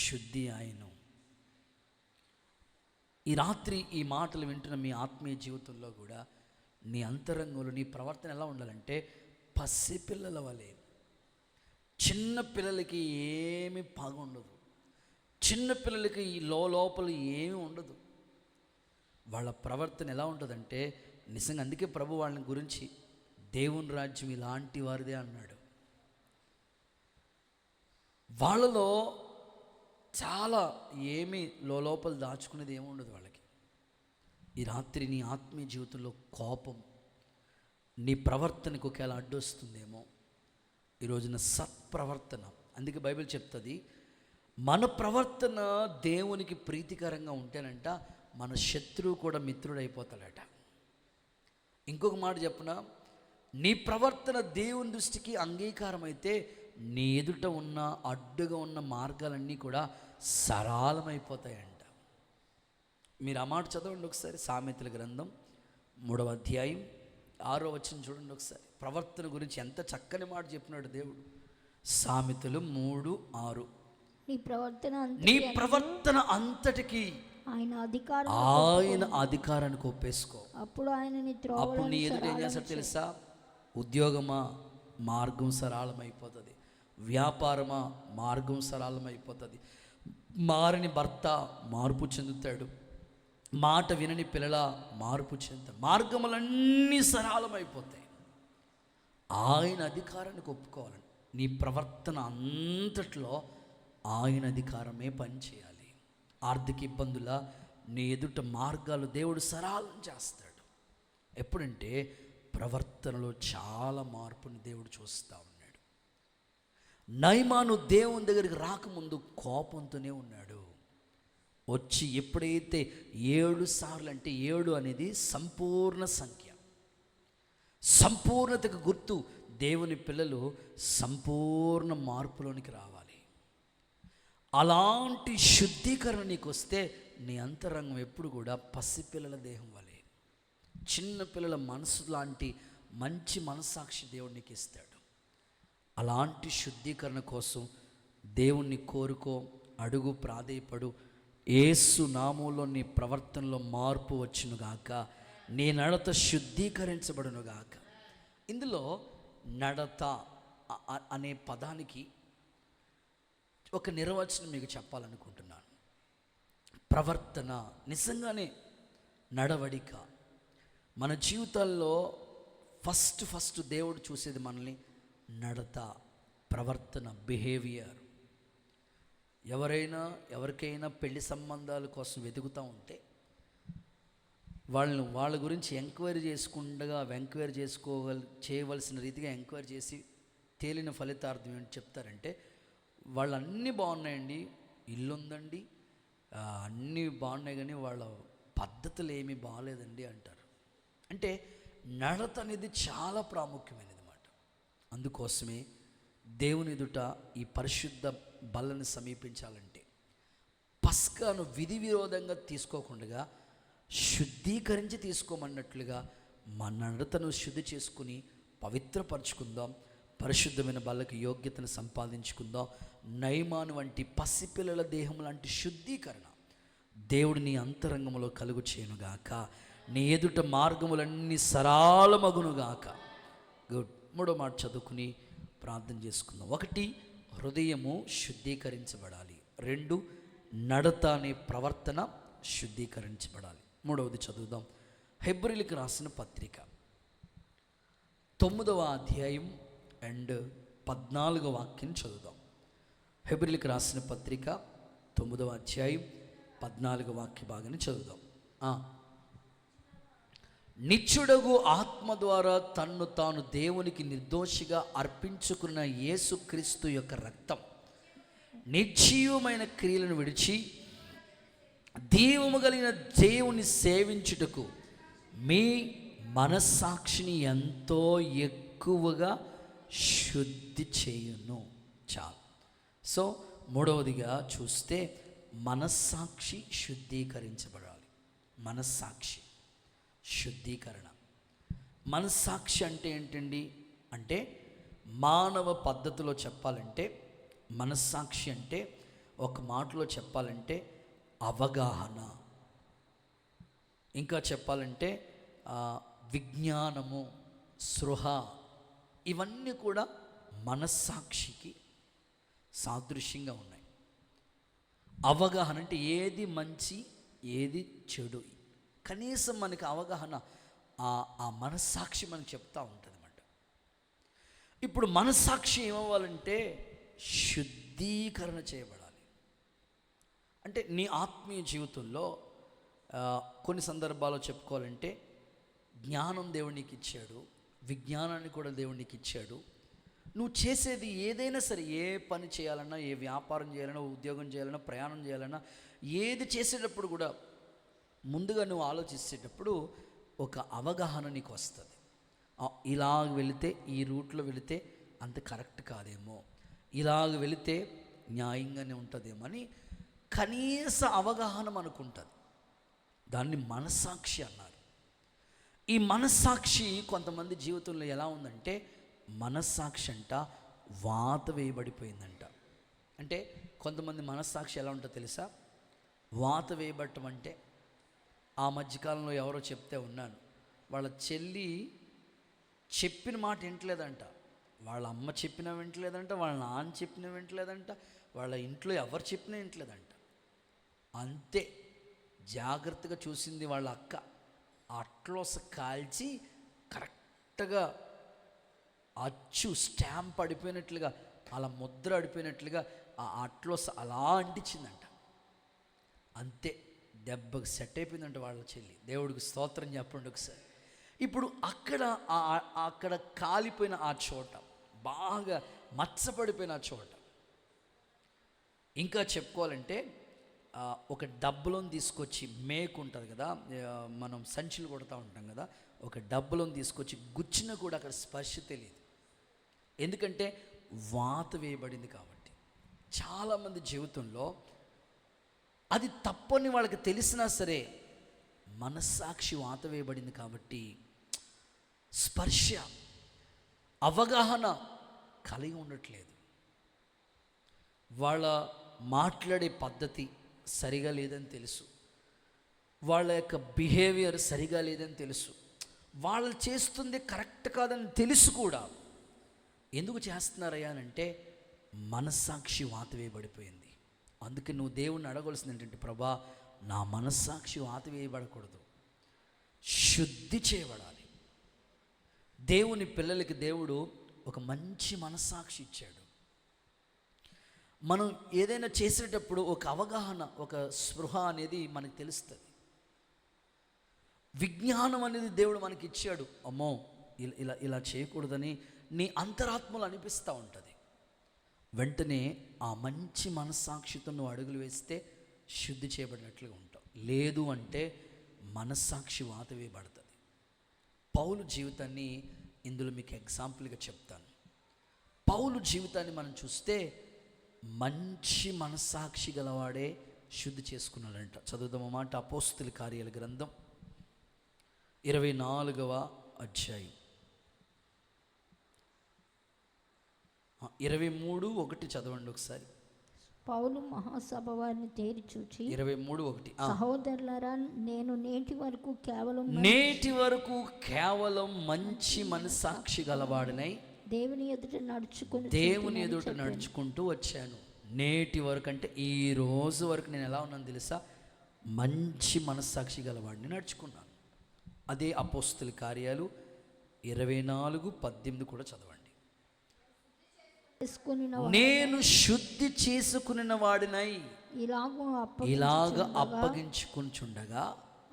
శుద్ధి ఆయను. ఈ రాత్రి ఈ మాటలు వింటున్న మీ ఆత్మీయ జీవితంలో కూడా నీ అంతరంగంలో నీ ప్రవర్తన ఎలా ఉండాలంటే పసిపిల్లల వలె. చిన్న పిల్లలకి ఏమీ బాగుండదు, చిన్న పిల్లలకి ఈ లోపల ఏమీ ఉండదు. వాళ్ళ ప్రవర్తన ఎలా ఉంటుందంటే నిజంగా, అందుకే ప్రభు వాళ్ళని గురించి దేవుని రాజ్యం ఇలాంటి వారిదే అన్నాడు. వాళ్ళలో చాలా ఏమీ లోపల దాచుకునేది ఏమి ఉండదు వాళ్ళకి. ఈ రాత్రి నీ ఆత్మీయ జీవితంలో కోపం నీ ప్రవర్తనకు ఒకవేళ అడ్డొస్తుందేమో. ఈరోజున సత్ప్రవర్తన, అందుకే బైబిల్ చెప్తుంది, మన ప్రవర్తన దేవునికి ప్రీతికరంగా ఉంటేనంట మన శత్రువు కూడా మిత్రుడైపోతాడట. ఇంకొక మాట చెప్పనా, నీ ప్రవర్తన దేవుని దృష్టికి అంగీకారం అయితే నీ ఎదుట ఉన్న అడ్డుగా ఉన్న మార్గాలన్నీ కూడా సరళమైపోతాయంట. మీరు ఆ మాట చదవండి ఒకసారి. సామెతల గ్రంథం 3వ అధ్యాయం 6వ వచనం చూడండి ఒకసారి. ప్రవర్తన గురించి ఎంత చక్కని మాట చెప్పినాడు దేవుడు. సామెతలు 3:6. నీ ప్రవర్తన అంతటికి ఆయన అధికారానికి ఒప్పేసుకో. అప్పుడు నీ ఎదుట ఏం చేస్తాడు తెలుసా? ఉద్యోగమా, మార్గం సరళమైపోతుంది. వ్యాపారమా, మార్గం సరళమైపోతుంది. మారని భర్త మార్పు చెందుతాడు. మాట వినని పిల్లల మార్పు చెందుతాడు. మార్గములన్నీ సరళమైపోతాయి. ఆయన అధికారానికి ఒప్పుకోవాలని నీ ప్రవర్తన అంతట్లో ఆయన అధికారమే పనిచేయాలి. ఆర్థిక ఇబ్బందుల నీ ఎదుట మార్గాలు దేవుడు సరళం చేస్తాడు. ఎప్పుడంటే ప్రవర్తనలో చాలా మార్పుని దేవుడు చూస్తూ ఉన్నాడు. నయమాను దేవుని దగ్గరికి రాకముందు కోపంతోనే ఉన్నాడు. వచ్చి ఎప్పుడైతే 7 సార్లు, అంటే 7 అనేది సంపూర్ణ సంఖ్య, సంపూర్ణతకు గుర్తు. దేవుని పిల్లలు సంపూర్ణ మార్పులోనికి రావాలి. అలాంటి శుద్ధీకరణ నీకు వస్తే నీ అంతరంగం ఎప్పుడు కూడా పసిపిల్లల దేహం వలె, చిన్న పిల్లల మనసు లాంటి మంచి మనస్సాక్షి దేవుడు నీకు ఇస్తాడు. అలాంటి శుద్ధీకరణ కోసం దేవుణ్ణి కోరుకో, అడుగు, ప్రాధేయపడు. యేసు నామములో నీ ప్రవర్తనలో మార్పు వచ్చునుగాక, నీ నడత శుద్ధీకరించబడునుగాక. ఇందులో నడత అనే పదానికి ఒక నిర్వచనం మీకు చెప్పాలనుకుంటున్నాను. ప్రవర్తన, నిజంగానే నడవడిక. మన జీవితాల్లో ఫస్ట్ దేవుడు చూసేది మనల్ని నడత, ప్రవర్తన, బిహేవియర్. ఎవరికైనా పెళ్లి సంబంధాల కోసం వెతుకుతూ ఉంటే వాళ్ళ గురించి ఎంక్వైరీ చేయవలసిన రీతిగా ఎంక్వైరీ చేసి తేలిన ఫలితార్థం ఏంటి చెప్తారంటే, వాళ్ళు అన్నీ బాగున్నాయండి, ఇల్లు ఉందండి, అన్నీ బాగున్నాయి, కానీ వాళ్ళ పద్ధతులు ఏమీ బాగాలేదండి అంటారు. అంటే నడత అనేది చాలా ప్రాముఖ్యమైనది అన్నమాట. అందుకోసమే దేవుని ఎదుట ఈ పరిశుద్ధ బల్లని సమీపించాలంటే పస్కాను విధి విరోధంగా తీసుకోకుండా శుద్ధీకరించి తీసుకోమన్నట్లుగా మన నడతను శుద్ధి చేసుకుని పవిత్రపరచుకుందాం. పరిశుద్ధమైన బల్లకు యోగ్యతను సంపాదించుకుందాం. నయమాను వంటి పసిపిల్లల దేహం లాంటి శుద్ధీకరణ దేవుడు నీ అంతరంగంలో కలుగు చేయనుగాక. నీ ఎదుట మార్గములన్నీ సరళమగునుగాక. గుడ్. 3వ మాట చదువుకుని ప్రార్థన చేసుకుందాం. 1, హృదయము శుద్ధీకరించబడాలి. 2, నడత అనే ప్రవర్తన శుద్ధీకరించబడాలి. 3వది చదువుదాం. హెబ్రీయులకు రాసిన పత్రిక 9వ అధ్యాయం అండ్ 14వ వాక్యం చదువుదాం. హెబ్రీయులకు రాసిన పత్రిక 9వ అధ్యాయం 14వ వాక్య భాగాన్ని చదువుదాం. నిత్యుడగు ఆత్మ ద్వారా తన్ను తాను దేవునికి నిర్దోషిగా అర్పించుకున్న యేసుక్రీస్తు యొక్క రక్తం నిర్జీవమైన క్రియలను విడిచి దీవము కలిగిన దేవుని సేవించుటకు మీ మనస్సాక్షిని ఎంతో ఎక్కువగా శుద్ధి చేయును. చాలు. సో 3వదిగా చూస్తే మనస్సాక్షి శుద్ధీకరించబడాలి. మనస్సాక్షి శుద్ధీకరణ. మనస్సాక్షి అంటే ఏంటండి అంటే, మానవ పద్ధతిలో చెప్పాలంటే మనస్సాక్షి అంటే, ఒక మాటలో చెప్పాలంటే అవగాహన, ఇంకా చెప్పాలంటే విజ్ఞానము, స్పృహ, ఇవన్నీ కూడా మనస్సాక్షికి సాదృశ్యంగా ఉన్నాయి. అవగాహన అంటే ఏది మంచి ఏది చెడు, కనీసం మనకి అవగాహన ఆ మనస్సాక్షి మనకు చెప్తూ ఉంటుంది అన్నమాట. ఇప్పుడు మనస్సాక్షి ఏమవ్వాలంటే శుద్ధీకరణ చేయబడాలి. అంటే నీ ఆత్మీయ జీవితంలో కొన్ని సందర్భాల్లో చెప్పుకోవాలంటే జ్ఞానం దేవుడు నీకు ఇచ్చాడు, విజ్ఞానాన్ని కూడా దేవుడు నీకు ఇచ్చాడు. నువ్వు చేసేది ఏదైనా సరే, ఏ పని చేయాలన్నా, ఏ వ్యాపారం చేయాలన్నా, ఉద్యోగం చేయాలన్నా, ప్రయాణం చేయాలన్నా, ఏది చేసేటప్పుడు కూడా ముందుగా నువ్వు ఆలోచించేటప్పుడు ఒక అవగాహన నీకు వస్తుంది. ఇలాగ వెళితే, ఈ రూట్లో వెళితే అంత కరెక్ట్ కాదేమో, ఇలాగ వెళితే న్యాయంగానే ఉంటుందేమో అని కనీస అవగాహన మనకు ఉంటుంది. దాన్ని మనస్సాక్షి అన్నారు. ఈ మనస్సాక్షి కొంతమంది జీవితంలో ఎలా ఉందంటే, మనస్సాక్షి అంట వాత వేయబడిపోయిందంట. అంటే కొంతమంది మనస్సాక్షి ఎలా ఉంటుందో తెలుసా? వాత వేయబడటం అంటే, ఆ మధ్యకాలంలో ఎవరో చెప్తే ఉన్నాను, వాళ్ళ చెల్లి చెప్పిన మాట వింటలేదంట, వాళ్ళ అమ్మ చెప్పినా వింటలేదంట, వాళ్ళ నాన్న చెప్పినా వింటలేదంట, వాళ్ళ ఇంట్లో ఎవరు చెప్పినా వింటలేదంట. అంతే జాగ్రత్తగా చూసింది వాళ్ళ అక్క. అట్లోస కాల్చి కరెక్ట్గా అచ్చు స్టాంప్ అడిపోయినట్లుగా, అలా ముద్ర అడిపోయినట్లుగా ఆ అట్లోస అలా అంటించిందంట. అంతే, దెబ్బకు సెట్ అయిపోయిందంట వాళ్ళ చెల్లి. దేవుడికి స్తోత్రం చెప్పండి ఒకసారి. ఇప్పుడు అక్కడ కాలిపోయిన ఆ చోట, బాగా మచ్చపడిపోయిన ఆ చోట, ఇంకా చెప్పుకోవాలంటే ఒక డబ్బులను తీసుకొచ్చి మేకు ఉంటుంది కదా, మనం సంచులు కొడతా ఉంటాం కదా, ఒక డబ్బులను తీసుకొచ్చి గుచ్చిన కూడా అక్కడ స్పర్శ తెలియదు. ఎందుకంటే వాత వేయబడింది కాబట్టి. చాలామంది జీవితంలో అది తప్పని వాళ్ళకి తెలిసినా సరే మనస్సాక్షి వాత వేయబడింది కాబట్టి స్పర్శ అవగాహన కలిగి ఉండట్లేదు. వాళ్ళ మాట్లాడే పద్ధతి సరిగా లేదని తెలుసు, వాళ్ళ యొక్క బిహేవియర్ సరిగా లేదని తెలుసు, వాళ్ళు చేస్తుంది కరెక్ట్ కాదని తెలుసు కూడా. ఎందుకు చేస్తున్నారయ్యా అని అంటే మనస్సాక్షి వాత వేయబడిపోయింది. అందుకే నువ్వు దేవుణ్ణి అడగవలసింది ఏంటంటే, ప్రభా నా మనస్సాక్షి వాత వేయబడకూడదు, శుద్ధి చేయబడాలి. దేవుని పిల్లలకి దేవుడు ఒక మంచి మనస్సాక్షి ఇచ్చాడు. మనం ఏదైనా చేసేటప్పుడు ఒక అవగాహన, ఒక స్పృహ అనేది మనకు తెలుస్తుంది. విజ్ఞానం అనేది దేవుడు మనకి ఇచ్చాడు. అమ్మో ఇలా ఇలా చేయకూడదని నీ అంతరాత్మలు అనిపిస్తూ ఉంటుంది. వెంటనే ఆ మంచి మనస్సాక్షితో నువ్వు అడుగులు వేస్తే శుద్ధి చేయబడినట్లుగా ఉంటావు. లేదు అంటే మనస్సాక్షి వాత వేయబడుతుంది. పౌలు జీవితాన్ని ఇందులో మీకు ఎగ్జాంపుల్గా చెప్తాను. పౌలు జీవితాన్ని మనం చూస్తే మంచి మనస్సాక్షి గలవాడే శుద్ధి చేసుకున్నాడంట. చదువుదాం మాట. అపోస్తుల కార్యాల గ్రంథం 24వ అధ్యాయం 23:1 చదవండి ఒకసారి. పౌలు మహాసభ వారిని తేరి చూచి 23:1 సహోదరులారా, నేను నేటి వరకు కేవలం మంచి మనస్సాక్షి గలవాడినై దేవుని ఎదుట నడుచుకుంటూ వచ్చాను. నేటి వరకు అంటే ఈ రోజు వరకు నేను ఎలా ఉన్నాను తెలుసా? మంచి మనస్సాక్షి గలవాడిని నడుచుకున్నాను. అదే అపోస్తుల కార్యాలు 24:18 కూడా చదవండి. నేను శుద్ధి చేసుకున్న వాడినై ఇలాగ అప్పగించుకుంటుండగా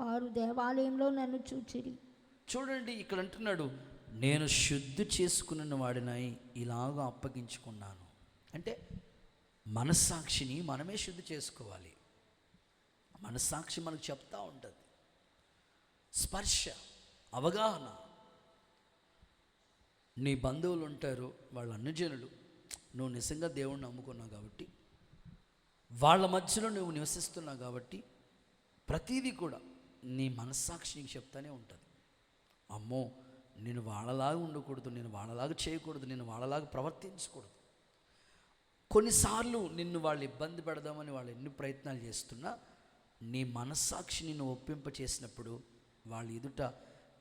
వారు దేవాలయంలో నన్ను చూచిరి. చూడండి, ఇక్కడ అంటున్నాడు, నేను శుద్ధి చేసుకున్న వాడినై ఇలాగ అప్పగించుకున్నాను. అంటే మనస్సాక్షిని మనమే శుద్ధి చేసుకోవాలి. మనస్సాక్షి మనకు చెప్తా ఉంటుంది. స్పర్శ, అవగాహన. నీ బంధువులు ఉంటారు, వాళ్ళు అన్యజనులు, నువ్వు నిజంగా దేవుణ్ణి నమ్ముకున్నావు కాబట్టి, వాళ్ళ మధ్యలో నువ్వు నివసిస్తున్నావు కాబట్టి ప్రతీదీ కూడా నీ మనస్సాక్షి నీకు చెప్తానే ఉంటుంది. అమ్మో నేను వాళ్ళలాగా ఉండకూడదు, నేను వాళ్ళలాగా చేయకూడదు, నేను వాళ్ళలాగా ప్రవర్తించకూడదు. కొన్నిసార్లు నిన్ను వాళ్ళు ఇబ్బంది పెడదామని వాళ్ళు ఎన్ని ప్రయత్నాలు చేస్తున్నా నీ మనస్సాక్షి నిన్ను ఒప్పింప చేసినప్పుడు వాళ్ళ ఎదుట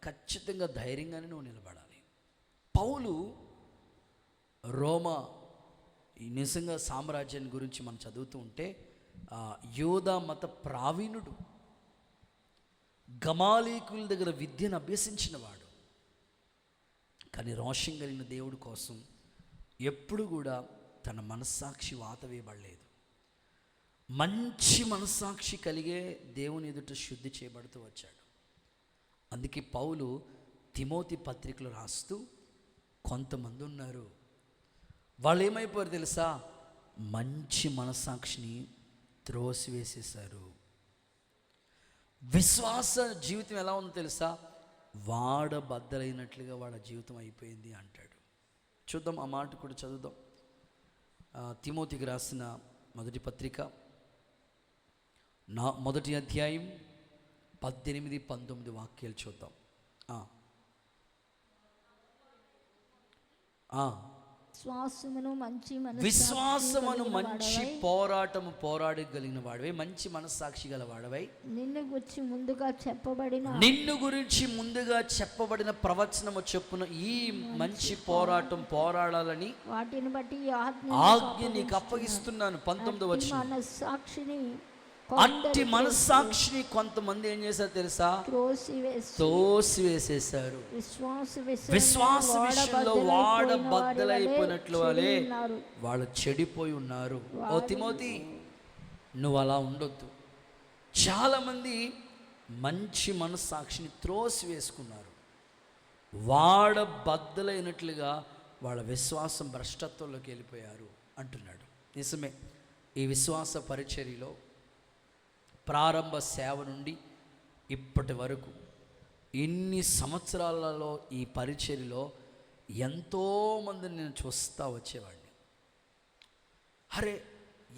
ఖచ్చితంగా ధైర్యంగానే నువ్వు నిలబడాలి. పౌలు రోమా ఈ నిజంగా సామ్రాజ్యాన్ని గురించి మనం చదువుతూ ఉంటే యోధా మత ప్రావీణుడు, గమాలీకుల దగ్గర విద్యను అభ్యసించిన వాడు. కానీ రోషం కలిగిన దేవుడి కోసం ఎప్పుడు కూడా తన మనస్సాక్షి వాత వేయబడలేదు. మంచి మనస్సాక్షి కలిగే దేవుని ఎదుట శుద్ధి చేయబడుతూ వచ్చాడు. అందుకే పౌలు తిమోతి పత్రికలు రాస్తూ, కొంతమంది ఉన్నారు వాళ్ళు ఏమైపోయారు తెలుసా? మంచి మనస్సాక్షిని త్రోసివేసేశారు. విశ్వాస జీవితం ఎలా ఉందో తెలుసా? వాడబద్దలైనట్లుగా వాళ్ళ జీవితం అయిపోయింది అంటాడు. చూద్దాం, ఆ మాట కూడా చదువుదాం. తిమోతికి రాసిన మొదటి పత్రిక 1వ అధ్యాయం 18-19 వాక్యాలు చూద్దాం. విశ్వాసమును మంచి పోరాటము పోరాడగలిగిన వాడివై, మంచి మనస్సాక్షి గల వాడివై, నిన్ను గురించి ముందుగా చెప్పబడిన ప్రవచనము చొప్పున ఈ మంచి పోరాటం పోరాడాలని వాటిని బట్టి ఆజ్ఞ నీకు అప్పగిస్తున్నాను. 19వ వచనం. అట్టి మనస్సాక్షిని కొంతమంది ఏం చేశారు తెలుసా? తోసివేసేశారు. విశ్వాస విషయంలో వాడబద్దలైపోయినట్లు వాళ్ళే వాళ్ళు చెడిపోయి ఉన్నారు. ఓ తిమోతి, నువ్వు అలా ఉండొద్దు. చాలామంది మంచి మనస్సాక్షిని త్రోసివేసుకున్నారు. వాడబద్దలైనట్లుగా వాళ్ళ విశ్వాసం భ్రష్టత్వంలోకి వెళ్ళిపోయారు అంటున్నాడు. నిజమే, ఈ విశ్వాస పరిచర్యలో ప్రారంభ సేవ నుండి ఇప్పటి వరకు ఇన్ని సంవత్సరాలలో ఈ పరిచర్యలో ఎంతోమందిని నేను చూస్తూ వచ్చేవాడిని. అరే,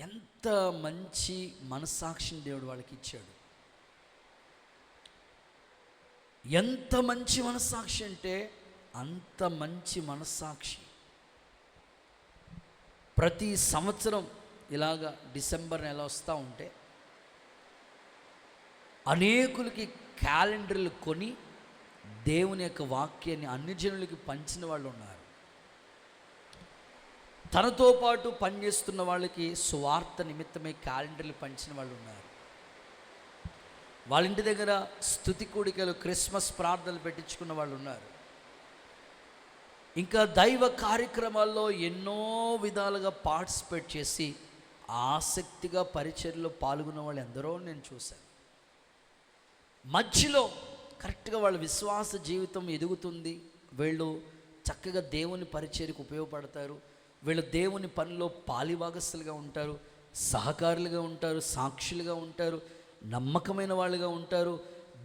ఎంత మంచి మనస్సాక్షిని దేవుడు వాళ్ళకి ఇచ్చాడు. ఎంత మంచి మనస్సాక్షి అంటే అంత మంచి మనస్సాక్షి. ప్రతి సంవత్సరం ఇలాగా డిసెంబర్ నెల వస్తూ ఉంటే అనేకులకి క్యాలెండర్లు కొని దేవుని యొక్క వాక్యాన్ని అన్ని జనులకి పంచిన వాళ్ళు ఉన్నారు. తనతో పాటు పనిచేస్తున్న వాళ్ళకి సువార్త నిమిత్తమై క్యాలెండర్లు పంచిన వాళ్ళు ఉన్నారు. వాళ్ళ ఇంటి దగ్గర స్తుతి కూడికలు, క్రిస్మస్ ప్రార్థనలు పెట్టించుకున్న వాళ్ళు ఉన్నారు. ఇంకా దైవ కార్యక్రమాల్లో ఎన్నో విధాలుగా పార్టిసిపేట్ చేసి ఆసక్తిగా పరిచర్యలో పాల్గొన్న వాళ్ళు ఎందరో నేను చూశాను. మధ్యలో కరెక్ట్గా వాళ్ళ విశ్వాస జీవితం ఎదుగుతుంది, వీళ్ళు చక్కగా దేవుని పరిచర్యకు ఉపయోగపడతారు, వీళ్ళు దేవుని పనిలో పాలిభాగస్తులుగా ఉంటారు, సహకారులుగా ఉంటారు, సాక్షులుగా ఉంటారు, నమ్మకమైన వాళ్ళుగా ఉంటారు,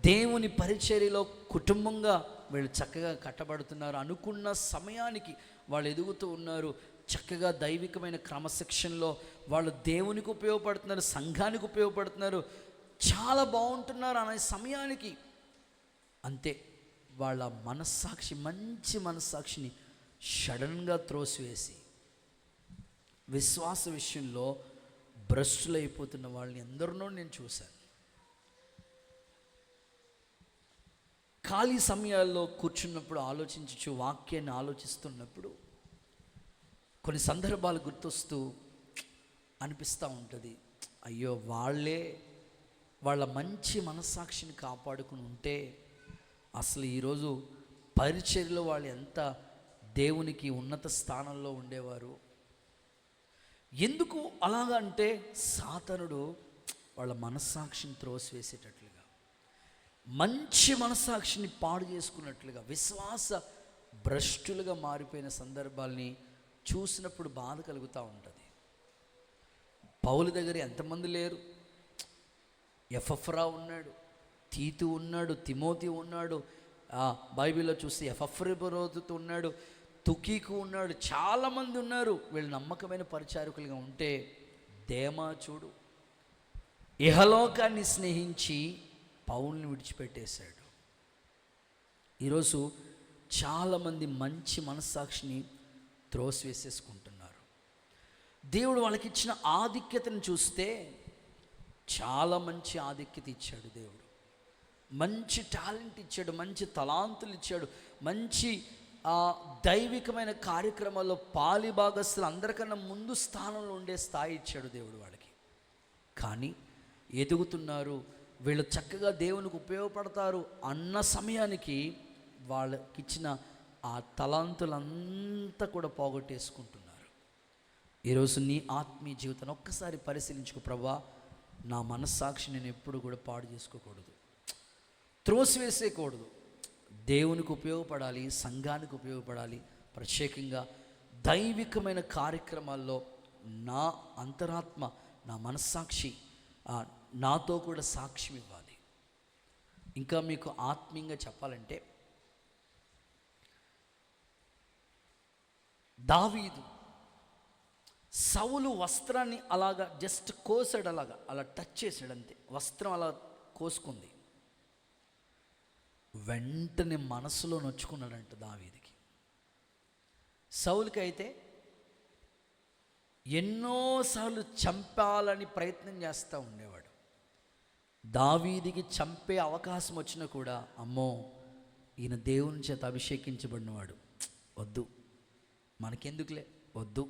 దేవుని పరిచర్యలో కుటుంబంగా వీళ్ళు చక్కగా కట్టబడుతున్నారు. అనుకున్న సమయానికి వాళ్ళు ఎదుగుతూ ఉన్నారు. చక్కగా దైవికమైన క్రమశిక్షణలో వాళ్ళు దేవునికి ఉపయోగపడుతున్నారు, సంఘానికి ఉపయోగపడుతున్నారు, చాలా బాగుంటున్నారు అనే సమయానికి అంతే వాళ్ళ మనస్సాక్షి, మంచి మనస్సాక్షిని సడన్గా త్రోసివేసి విశ్వాస విషయంలో భ్రష్టులైపోతున్న వాళ్ళని ఎందరినో నేను చూశాను. ఖాళీ సమయాల్లో కూర్చున్నప్పుడు ఆలోచించు, వాక్యాన్ని ఆలోచిస్తున్నప్పుడు కొన్ని సందర్భాలు గుర్తొస్తూ అనిపిస్తూ ఉంటుంది, అయ్యో వాళ్ళ మంచి మనస్సాక్షిని కాపాడుకుని ఉంటే అసలు ఈరోజు పరిచర్యలో వాళ్ళు ఎంత దేవునికి ఉన్నత స్థానంలో ఉండేవారు. ఎందుకు అలాగా అంటే సాతానుడు వాళ్ళ మనస్సాక్షిని త్రోసివేసేటట్లుగా, మంచి మనస్సాక్షిని పాడు చేసుకున్నట్లుగా, విశ్వాస భ్రష్టులుగా మారిపోయిన సందర్భాల్ని చూసినప్పుడు బాధ కలుగుతూ ఉంటుంది. పౌలు దగ్గర ఎంతమంది లేరు? ఎఫఫ్రా ఉన్నాడు, తీతు ఉన్నాడు, తిమోతి ఉన్నాడు, బైబిల్లో చూస్తే ఎఫఫ్రెబరోతు ఉన్నాడు, తుకీకు ఉన్నాడు, చాలామంది ఉన్నారు. వీళ్ళు నమ్మకమైన పరిచారకులుగా ఉంటే దేమా చూడు, ఇహలోకాన్ని స్నేహించి పౌల్ని విడిచిపెట్టేశాడు. ఈరోజు చాలామంది మంచి మనస్సాక్షిని త్రోసివేసేసుకుంటున్నారు. దేవుడు వాళ్ళకి ఇచ్చిన ఆధిక్యతను చూస్తే చాలా మంచి ఆధిక్యత ఇచ్చాడు. దేవుడు మంచి టాలెంట్ ఇచ్చాడు, మంచి తలాంతులు ఇచ్చాడు, మంచి దైవికమైన కార్యక్రమాల్లో పాలిభాగస్తులు అందరికన్నా ముందు స్థానంలో ఉండే స్థాయి ఇచ్చాడు దేవుడు వాళ్ళకి. కానీ ఎదుగుతున్నారు, వీళ్ళు చక్కగా దేవునికి ఉపయోగపడతారు అన్న సమయానికి వాళ్ళకిచ్చిన ఆ తలాంతులంతా కూడా పోగొట్టేసుకుంటున్నారు. ఈరోజు నీ ఆత్మీయ జీవితాన్ని ఒక్కసారి పరిశీలించుకో. ప్రభువా, నా మనస్సాక్షి నేను ఎప్పుడు కూడా పాడు చేసుకోకూడదు, త్రోసివేసేయకూడదు. దేవునికి ఉపయోగపడాలి, సంఘానికి ఉపయోగపడాలి. ప్రత్యేకంగా దైవికమైన కార్యక్రమాల్లో నా అంతరాత్మ, నా మనస్సాక్షి నాతో కూడా సాక్ష్యం ఇవ్వాలి. ఇంకా మీకు ఆత్మీయంగా చెప్పాలంటే, దావీదు సౌలు వస్త్రాన్ని అలాగా జస్ట్ కోసాడు, అలా టచ్ చేశాడు అంతే, వస్త్రం అలా కోసుకుంది. వెంటనే మనసులో నొచ్చుకున్నాడంట దావీదికి. సౌలుకి అయితే ఎన్నోసార్లు చంపాలని ప్రయత్నం చేస్తూ ఉండేవాడు. దావీదికి చంపే అవకాశం వచ్చినా కూడా, అమ్మో ఈయన దేవుని చేత అభిషేకించబడినవాడు, వద్దు, మనకెందుకులే, వద్దు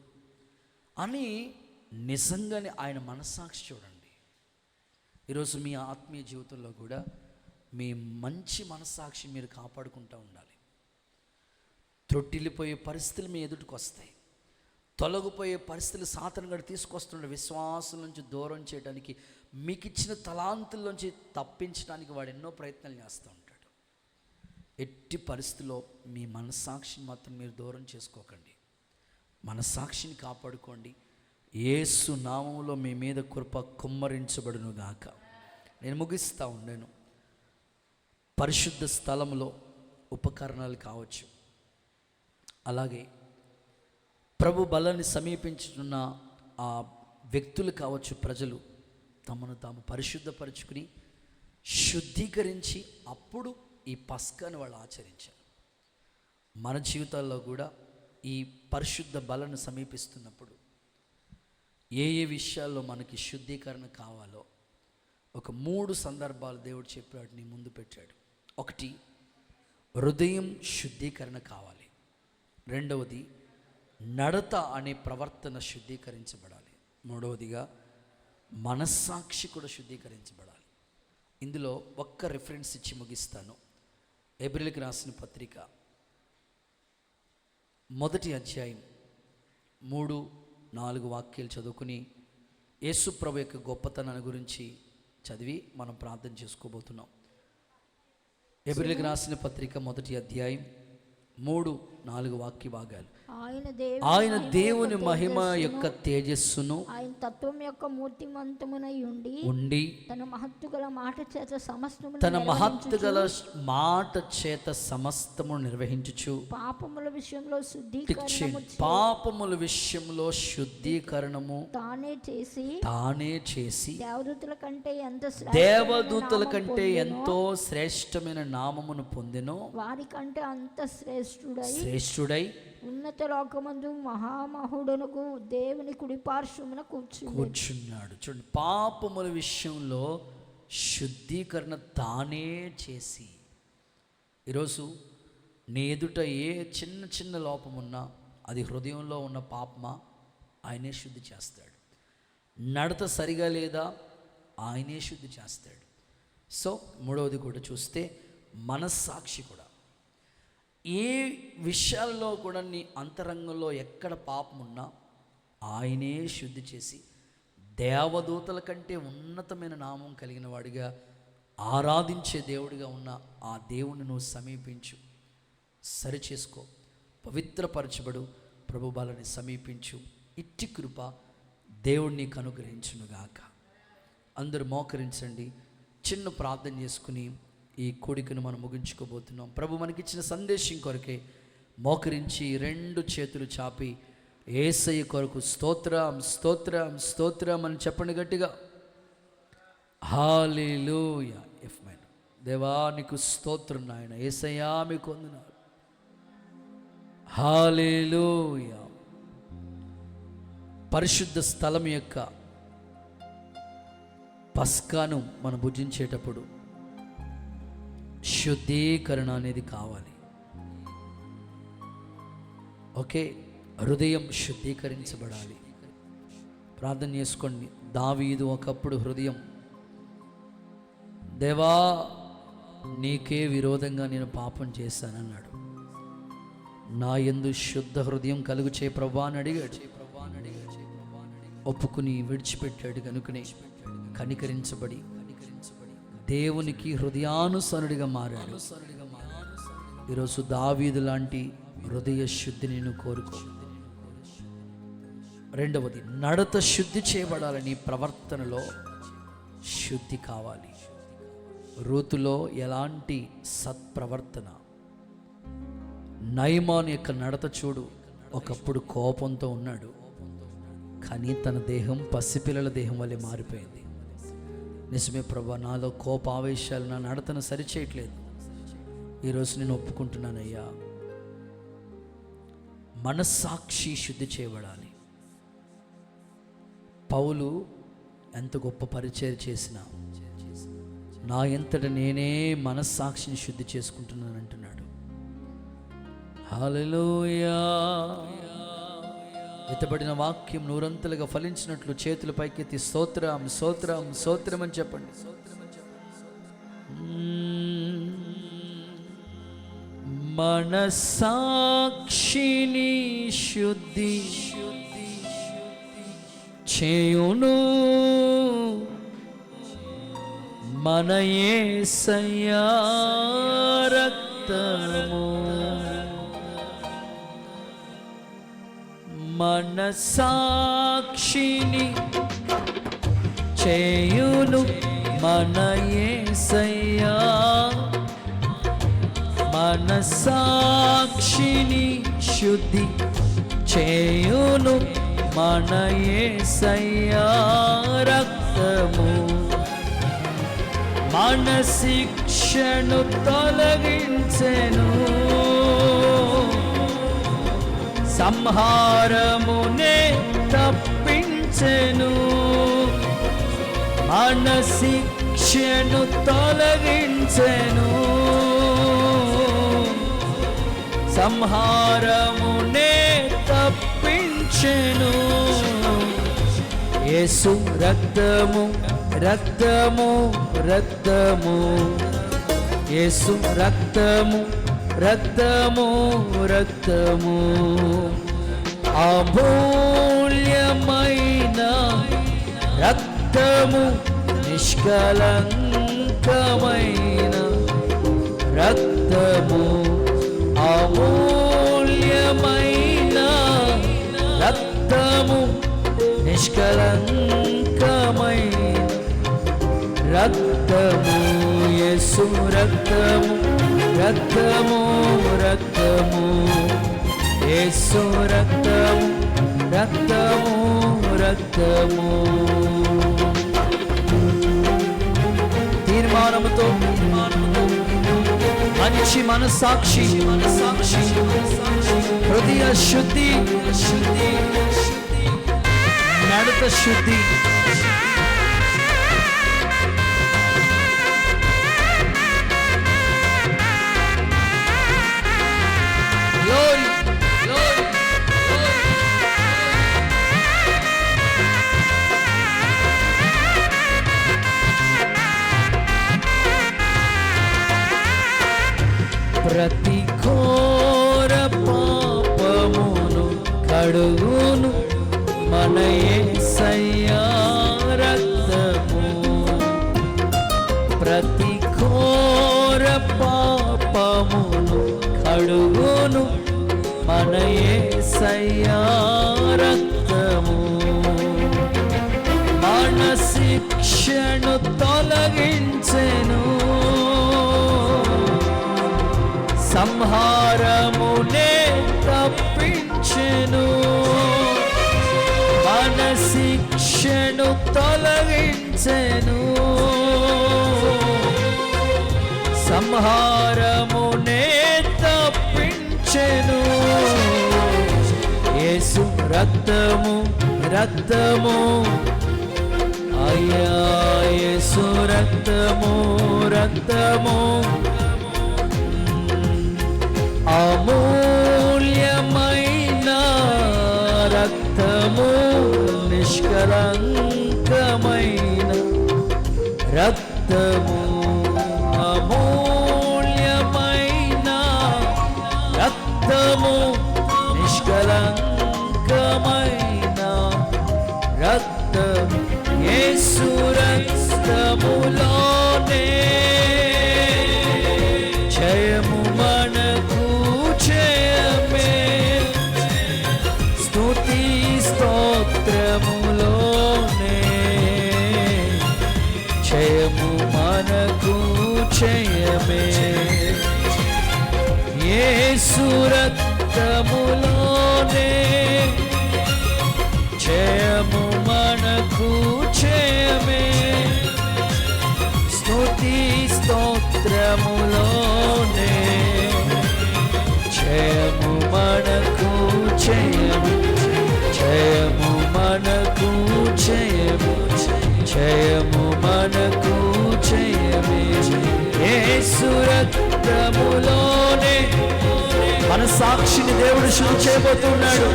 అని నిజంగానే ఆయన మనస్సాక్షి చూడండి. ఈరోజు మీ ఆత్మీయ జీవితంలో కూడా మీ మంచి మనస్సాక్షి మీరు కాపాడుకుంటూ ఉండాలి. త్రొట్టిల్లిపోయే పరిస్థితులు మీ ఎదుటికి వస్తాయి, తొలగిపోయే పరిస్థితులు సాతాను గడు తీసుకొస్తుండే విశ్వాసం నుంచి దూరం చేయడానికి, మీకు ఇచ్చిన తలాంతుల్లోంచి తప్పించడానికి వాడు ఎన్నో ప్రయత్నాలు చేస్తూ ఉంటాడు. ఎట్టి పరిస్థితుల్లో మీ మనస్సాక్షిని మాత్రం మీరు దూరం చేసుకోకండి, మనస్సాక్షిని కాపాడుకోండి. యేసు నామములో మీ మీద కృప కుమ్మరించబడును గాక. నేను ముగిస్తూ ఉండేను. పరిశుద్ధ స్థలంలో ఉపకరణాలు కావచ్చు, అలాగే ప్రభు బలాన్ని సమీపించుతున్న ఆ వ్యక్తులు కావచ్చు, ప్రజలు తమను తాము పరిశుద్ధపరుచుకుని శుద్ధీకరించి అప్పుడు ఈ పస్కాని వాళ్ళు ఆచరించారు. మన జీవితాల్లో కూడా ఈ పరిశుద్ధ బలను సమీపిస్తున్నప్పుడు ఏ ఏ విషయాల్లో మనకి శుద్ధీకరణ కావాలో ఒక 3 సందర్భాలు దేవుడు చెప్పాడు, నీ ముందు పెట్టాడు. 1, హృదయం శుద్ధీకరణ కావాలి. 2వది, నడత అనే ప్రవర్తన శుద్ధీకరించబడాలి. 3వదిగా మనస్సాక్షి కూడా శుద్ధీకరించబడాలి. ఇందులో ఒక్క రిఫరెన్స్ ఇచ్చి ముగిస్తాను. ఎబ్రిల్కి రాసిన పత్రిక 1వ అధ్యాయం 3-4 వాక్యాలు చదువుకుని యేసు ప్రభు యొక్క గొప్పతనాన్ని గురించి చదివి మనం ప్రార్థన చేసుకోబోతున్నాం. ఎబ్రిల్కి రాసిన పత్రిక 1వ అధ్యాయం 3-4 వాక్య భాగాలు. ఆయన దేవుని మహిమ యొక్క తేజస్సును, ఆయన తత్వం యొక్క మూర్తిమంతమునై ఉండి తన మహత్తుగల మాట చేత సమస్తము నిర్వహించుచు పాపముల విషయంలో శుద్ధీకరణము తానే చేసి దేవదూతల కంటే ఎంతో శ్రేష్టమైన నామమును పొందెను. వారికంటే అంత శ్రేష్ఠుడై ఉన్నత లోకమందు మహామహుడనుకు దేవుని కుడి పార్శ్వమున కూర్చున్నాడు. చూడండి, పాపముల విషయంలో శుద్ధీకరణ తానే చేసి. ఈరోజు నీ ఎదుట ఏ చిన్న లోపమున్నా అది హృదయంలో ఉన్న పాపమా, ఆయనే శుద్ధి చేస్తాడు. నడత సరిగా లేదా, ఆయనే శుద్ధి చేస్తాడు. సో 3వది కూడా చూస్తే మనస్సాక్షి కూడా. ఏ విషయాల్లో కూడా నీ అంతరంగంలో ఎక్కడ పాపం ఉన్నా ఆయనే శుద్ధి చేసి దేవదూతల కంటే ఉన్నతమైన నామం కలిగిన వాడిగా ఆరాధించే దేవుడిగా ఉన్న ఆ దేవుని నువ్వు సమీపించు, సరిచేసుకో, పవిత్రపరచబడు, ప్రభు బలని సమీపించు. ఇట్టి కృప దేవుడు నీకు అనుగ్రహించునుగాక. అందరూ మోకరించండి. చిన్న ప్రార్థన చేసుకుని ఈ కోడికను మనం ముగించుకోబోతున్నాం. ప్రభు మనకిచ్చిన సందేశం కొరకే మోకరించి 2 చేతులు చాపి యేసయ్య కొరకు స్తోత్రం స్తోత్రం స్తోత్రం అని చెప్పండి గట్టిగా. హల్లెలూయా. దేవా నీకు స్తోత్రం నాయన, యేసయ్యా మీకు వందనాలు. హల్లెలూయా. పరిశుద్ధ స్థలం యొక్క పస్కాను మనం భుజించేటప్పుడు శుద్ధీకరణ అనేది కావాలి. ఓకే, హృదయం శుద్ధీకరించబడాలి. ప్రార్థన చేసుకోండి. దావీదు ఒకప్పుడు హృదయం, దేవా నీకే విరోధంగా నేను పాపం చేశానన్నాడు. నా యందు శుద్ధ హృదయం కలుగు చే ప్రభువా అని అడిగాడు. ఒప్పుకుని విడిచిపెట్టాడు. కనుకనే కనికరించబడి దేవునికి హృదయానుసరుడిగా మారాడు. ఈరోజు దావీదు లాంటి హృదయ శుద్ధిని నేను కోరుకో. 2వది, నడత శుద్ధి చేయబడాలని, ప్రవర్తనలో శుద్ధి కావాలి. రూతులో ఎలాంటి సత్ప్రవర్తన. నయమాను యొక్క నడత చూడు. ఒకప్పుడు కోపంతో ఉన్నాడు, కానీ తన దేహం పసిపిల్లల దేహం వల్లే మారిపోయింది. నిజమే ప్రభా, నాలో కోపావేశాలు నా నడతను సరిచేయట్లేదు. ఈరోజు నేను ఒప్పుకుంటున్నానయ్యా. మనస్సాక్షి శుద్ధి చేయబడాలి. పౌలు ఎంత గొప్ప పరిచయం చేసినా నా ఎంతట నేనే మనస్సాక్షిని శుద్ధి చేసుకుంటున్నాను అంటున్నాడు. హల్లెలూయా. ఎత్తబడిన వాక్యం నూరంతలుగా ఫలించినట్లు చేతుల పైకెత్తి స్తోత్రం స్తోత్రం స్తోత్రం అని చెప్పండి. మనస్సాక్షిని శుద్ధి చేయును మన యేసయ్యా రక్తము. మనస్సాక్షిని చేయును మన యేసయ్యా, మన సాక్షిని శుద్ధి చేయును మన యేసయ్యా రక్తము. మన శిక్షను తొలగించెను, సంహారమునే తప్పించెను. మన శిక్షను తొలగించెను, సంహారమునే తప్పించెను. యేసు రక్తము రక్తము రక్తము, యేసు రక్తము రక్తము రక్తము, అమూల్యమైన రక్తము, నిష్కలంకమైన రక్తము, అమూల్యమైన రక్తము, నిష్కలంకమైన రక్తము. యేసు రక్తము రక్తము రక్తము, యేసు రక్తము రక్తము రక్తము. తీర్మానముతో మంచి మనసాక్షి, హృదయ శుద్ధి, నడత శుద్ధి, glory, glory, glory. ప్రతి ఘోర పాపమును కడుగును మన యేసయ్యా రక్తము. ప్రతి ఘోర పాపమును కడుగును మన యేసయ్యా రక్తము. మన శిక్షను తొలగించెను, సంహారమునే తప్పించెను. మన శిక్షను తొలగించెను, సంహారమునే తప్పించెను. యేసు రక్తము రక్తము, అయ్యా యేసు రక్తము రక్తము, అమూల్యమైన రక్తము, నిష్కలంకమైన రక్తము, అమూల్యమైన రక్తము, నిష్కలంకమైన రక్తము. యేసు రక్తములోనే జయము మనకు, జయమే స్తుతి స్తోత్రములోనే జయము మనకు, జయమే యేసు రక్తములోనే జయము మనకు, జయమే స్తుతి స్తోత్రములోనే జయము మనకు, జయము జయము మనకు, జయము జయము మనకు, జయమే యేసు రక్తములోనే. మన సాక్షిని దేవుడు శుద్ధి చేయబోతున్నాడు,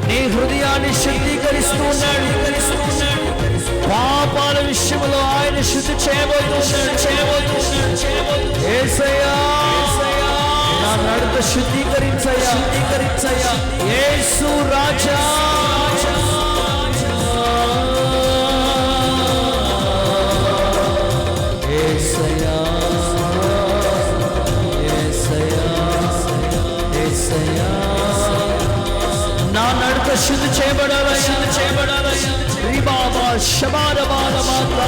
నీ హృదయాన్ని శుద్ధీకరిస్తున్నాడు. పాపాల విషయంలో ఆయన శుద్ధి చేయబోతున్నాడు. యేసయ్యా నా నడత శుద్ధీకరించయ్యా, యేసు రాజా. యేసయ్యా యేసయ్యా యేసయ్యా, నా నడత శుద్ధి చేయబడాలయ్యా. బాబా శబాల బాల మాత్ర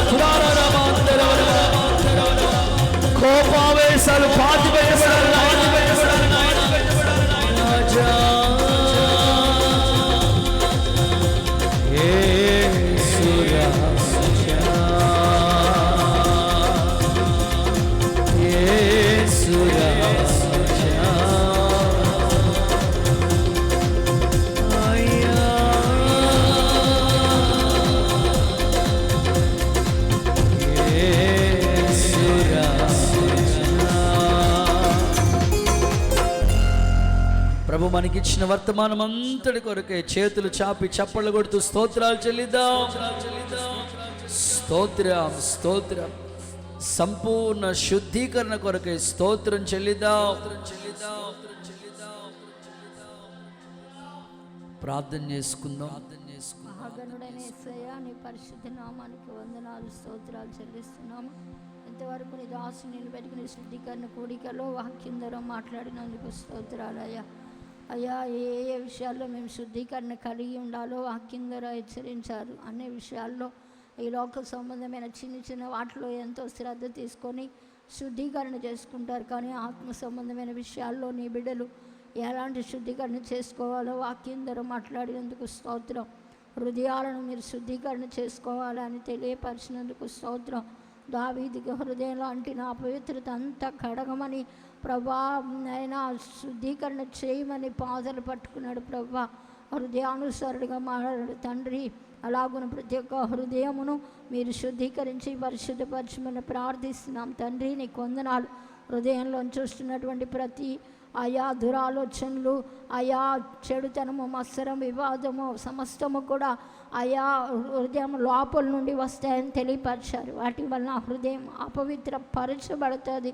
ప్రభు మనకిచ్చిన వర్తమానం అంతటి కొరకే చేతులు చాపి చప్పళ్ళు కొడుతూ స్తోత్రాలు చెల్లిద్దాం. స్తోత్రం స్తోత్రం. సంపూర్ణ శుద్ధీకరణ కొరకే స్తోత్రం చెల్లిద్దాం. ప్రార్థన చేసుకుందాం. మహాగణుడైన యేసయ్యా, నీ పరిశుద్ధ నామానికి వందనాలు, స్తోత్రాలు చెల్లిస్తున్నాము. ఇంతవరకు నీ దాసు నిలబెట్టుకు నీ శుద్ధీకరణ కూడికలో వాక్యం ద్వారా మాట్లాడినందుకు స్తోత్రాలయ్యా. అయ్యా, ఏ ఏ విషయాల్లో మేము శుద్ధీకరణ కలిగి ఉండాలో వాక్యం ద్వారా హెచ్చరించారు. అన్ని విషయాల్లో ఈ లోక సంబంధమైన చిన్న చిన్న వాటిలో ఎంతో శ్రద్ధ తీసుకొని శుద్ధీకరణ చేసుకుంటారు. కానీ ఆత్మ సంబంధమైన విషయాల్లో నీ బిడ్డలు ఎలాంటి శుద్ధీకరణ చేసుకోవాలో వాక్యం ద్వారా మాట్లాడినందుకు స్తోత్రం. హృదయాలను మీరు శుద్ధీకరణ చేసుకోవాలని తెలియపరిచినందుకు స్తోత్రం. దావీదుకి హృదయం లాంటి నా పవిత్రత అంతా కడగమని ప్రభా అయినా శుద్ధీకరణ చేయమని పాదలు పట్టుకున్నాడు. ప్రభా హృదయానుసారుడిగా మాట్లాడు తండ్రి. అలాగున ప్రతి ఒక్క హృదయమును మీరు శుద్ధీకరించి పరిశుద్ధపరచమని ప్రార్థిస్తున్నాం తండ్రి. నీకు వందనాలు. హృదయంలో చూస్తున్నటువంటి ప్రతి ఆయా దురాలోచనలు, ఆయా చెడుతనము, మత్సరం, వివాదము సమస్తము కూడా ఆయా హృదయం లోపల నుండి వస్తాయని తెలియపరిచారు. వాటి వలన హృదయం అపవిత్ర పరచబడుతుంది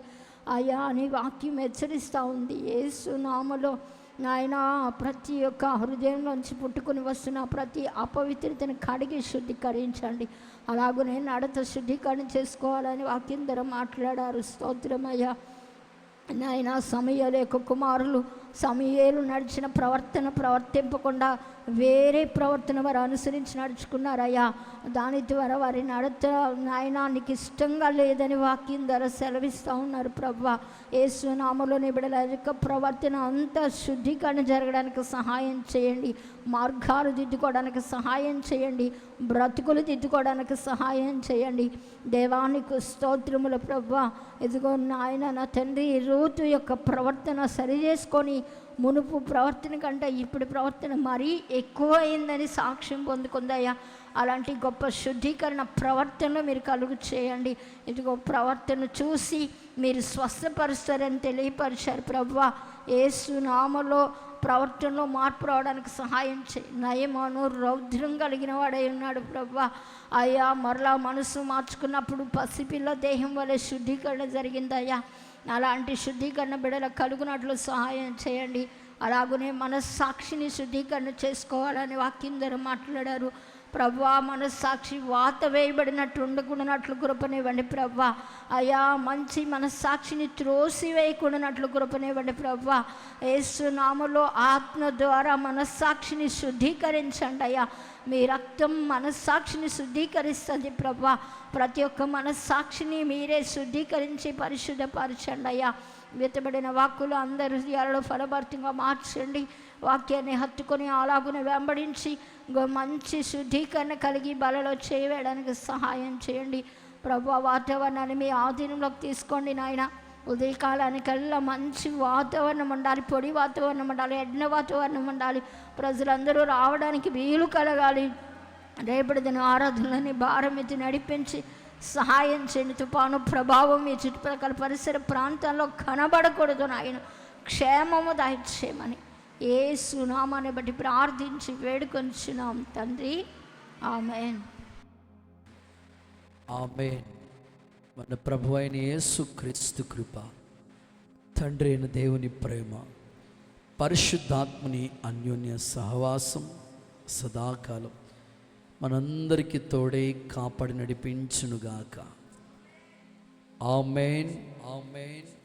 అయ్యా అని వాక్యం హెచ్చరిస్తూ ఉంది. యేసు నామములో నాయన ప్రతి ఒక్క హృదయంలోంచి పుట్టుకుని వస్తున్న ప్రతి అపవిత్రతను కడిగి శుద్ధీకరించండి. అలాగనే నడత శుద్ధీకరణ చేసుకోవాలని వాక్యం ద్వారా మాట్లాడారు. స్తోత్రమయ్యా. నాయన సమూయేలు యొక్క కుమారులు సమూయేలు నడిచిన ప్రవర్తింపకుండా వేరే ప్రవర్తన వారు అనుసరించి నడుచుకున్నారయ్యా. దాని ద్వారా వారి నడత నాయన నీకు ఇష్టంగా లేదని వాక్యం ద్వారా సెలవిస్తూ ఉన్నారు. ప్రభువా యేసు నామములో నీ బిడ్డల యొక్క ప్రవర్తన అంతా శుద్ధీకరణ జరగడానికి సహాయం చేయండి. మార్గాలు దిద్దుకోవడానికి సహాయం చేయండి. బ్రతుకులు దిద్దుకోవడానికి సహాయం చేయండి. దేవానికి స్తోత్రములు. ప్రభువా ఇదిగో నాయన నా తండ్రి రూతు యొక్క ప్రవర్తన సరి చేసుకొని మునుపు ప్రవర్తన కంటే ఇప్పుడు ప్రవర్తన మరీ ఎక్కువ అయిందని సాక్ష్యం పొందుకుందయ్యా. అలాంటి గొప్ప శుద్ధీకరణ ప్రవర్తనలో మీరు కలుగు చేయండి. ఇదిగో ప్రవర్తన చూసి మీరు స్వస్థపరుస్తారని తెలియపరిచారు. ప్రభువా యేసు నామములో ప్రవర్తనలో మార్పు రావడానికి సహాయం చేయి. నయమాను రౌద్రం కలిగిన వాడై ఉన్నాడు. ప్రభువా అయ్యా మరలా మనసు మార్చుకున్నప్పుడు పసిపిల్ల దేహం వలె శుద్ధీకరణ జరిగిందయ్యా. అలాంటి శుద్ధీకరణ బిడ్డలకు కలుగునట్లు సహాయం చేయండి. అలాగనే మనస్సాక్షిని శుద్ధీకరణ చేసుకోవాలని వాక్యం ద్వారా మాట్లాడారు. ప్రభువా మనస్సాక్షి వాత వేయబడినట్టు ఉండకుండానట్లు కృపనివ్వండి. ప్రభువా అయ్యా మంచి మనస్సాక్షిని త్రోసివేయకుండానట్లు కృపనివ్వండి. ప్రభువా యేసు నామములో ఆత్మ ద్వారా మనస్సాక్షిని శుద్ధీకరించండి అయ్యా. మీ రక్తం మనస్సాక్షిని శుద్ధీకరిస్తుంది. ప్రభువా ప్రతి ఒక్క మనస్సాక్షిని మీరే శుద్ధీకరించి పరిశుద్ధపరచండి అయ్యా. వెతబడిన వాక్కులు అందరి హృదయాలలో ఫలభరితంగా మార్చండి. వాక్యాన్ని హత్తుకొని అలాగునే వెంబడించి మంచి శుద్ధీకరణ కలిగి బలలో చేయడానికి సహాయం చేయండి. ప్రభువా వాతావరణాన్ని మీ ఆధీనంలోకి తీసుకోండి నాయన. ఉదయకాలానికల్లా మంచి వాతావరణం ఉండాలి. పొడి వాతావరణం ఉండాలి. ఎండ వాతావరణం ఉండాలి. ప్రజలందరూ రావడానికి వీలు కలగాలి. రేపటి దిన ఆరాధనలని భారం ఎత్తి నడిపించి సహాయం చేయండి. తుఫాను ప్రభావం మీ చుట్టుపక్కల పరిసర ప్రాంతాల్లో కనబడకూడదు నాయన. క్షేమము దయచేయమని యేసు నామాన్ని బట్టి ప్రార్థించి వేడుకొంచున్నాం తండ్రి. ఆమేన్. ఆమేన్. మన ప్రభు అయిన యేసుక్రీస్తు కృప, తండ్రి అయిన దేవుని ప్రేమ, పరిశుద్ధాత్మని అన్యోన్య సహవాసం సదాకాలం మనందరికీ తోడై కాపాడి నడిపించునుగాక. ఆమేన్. ఆమేన్.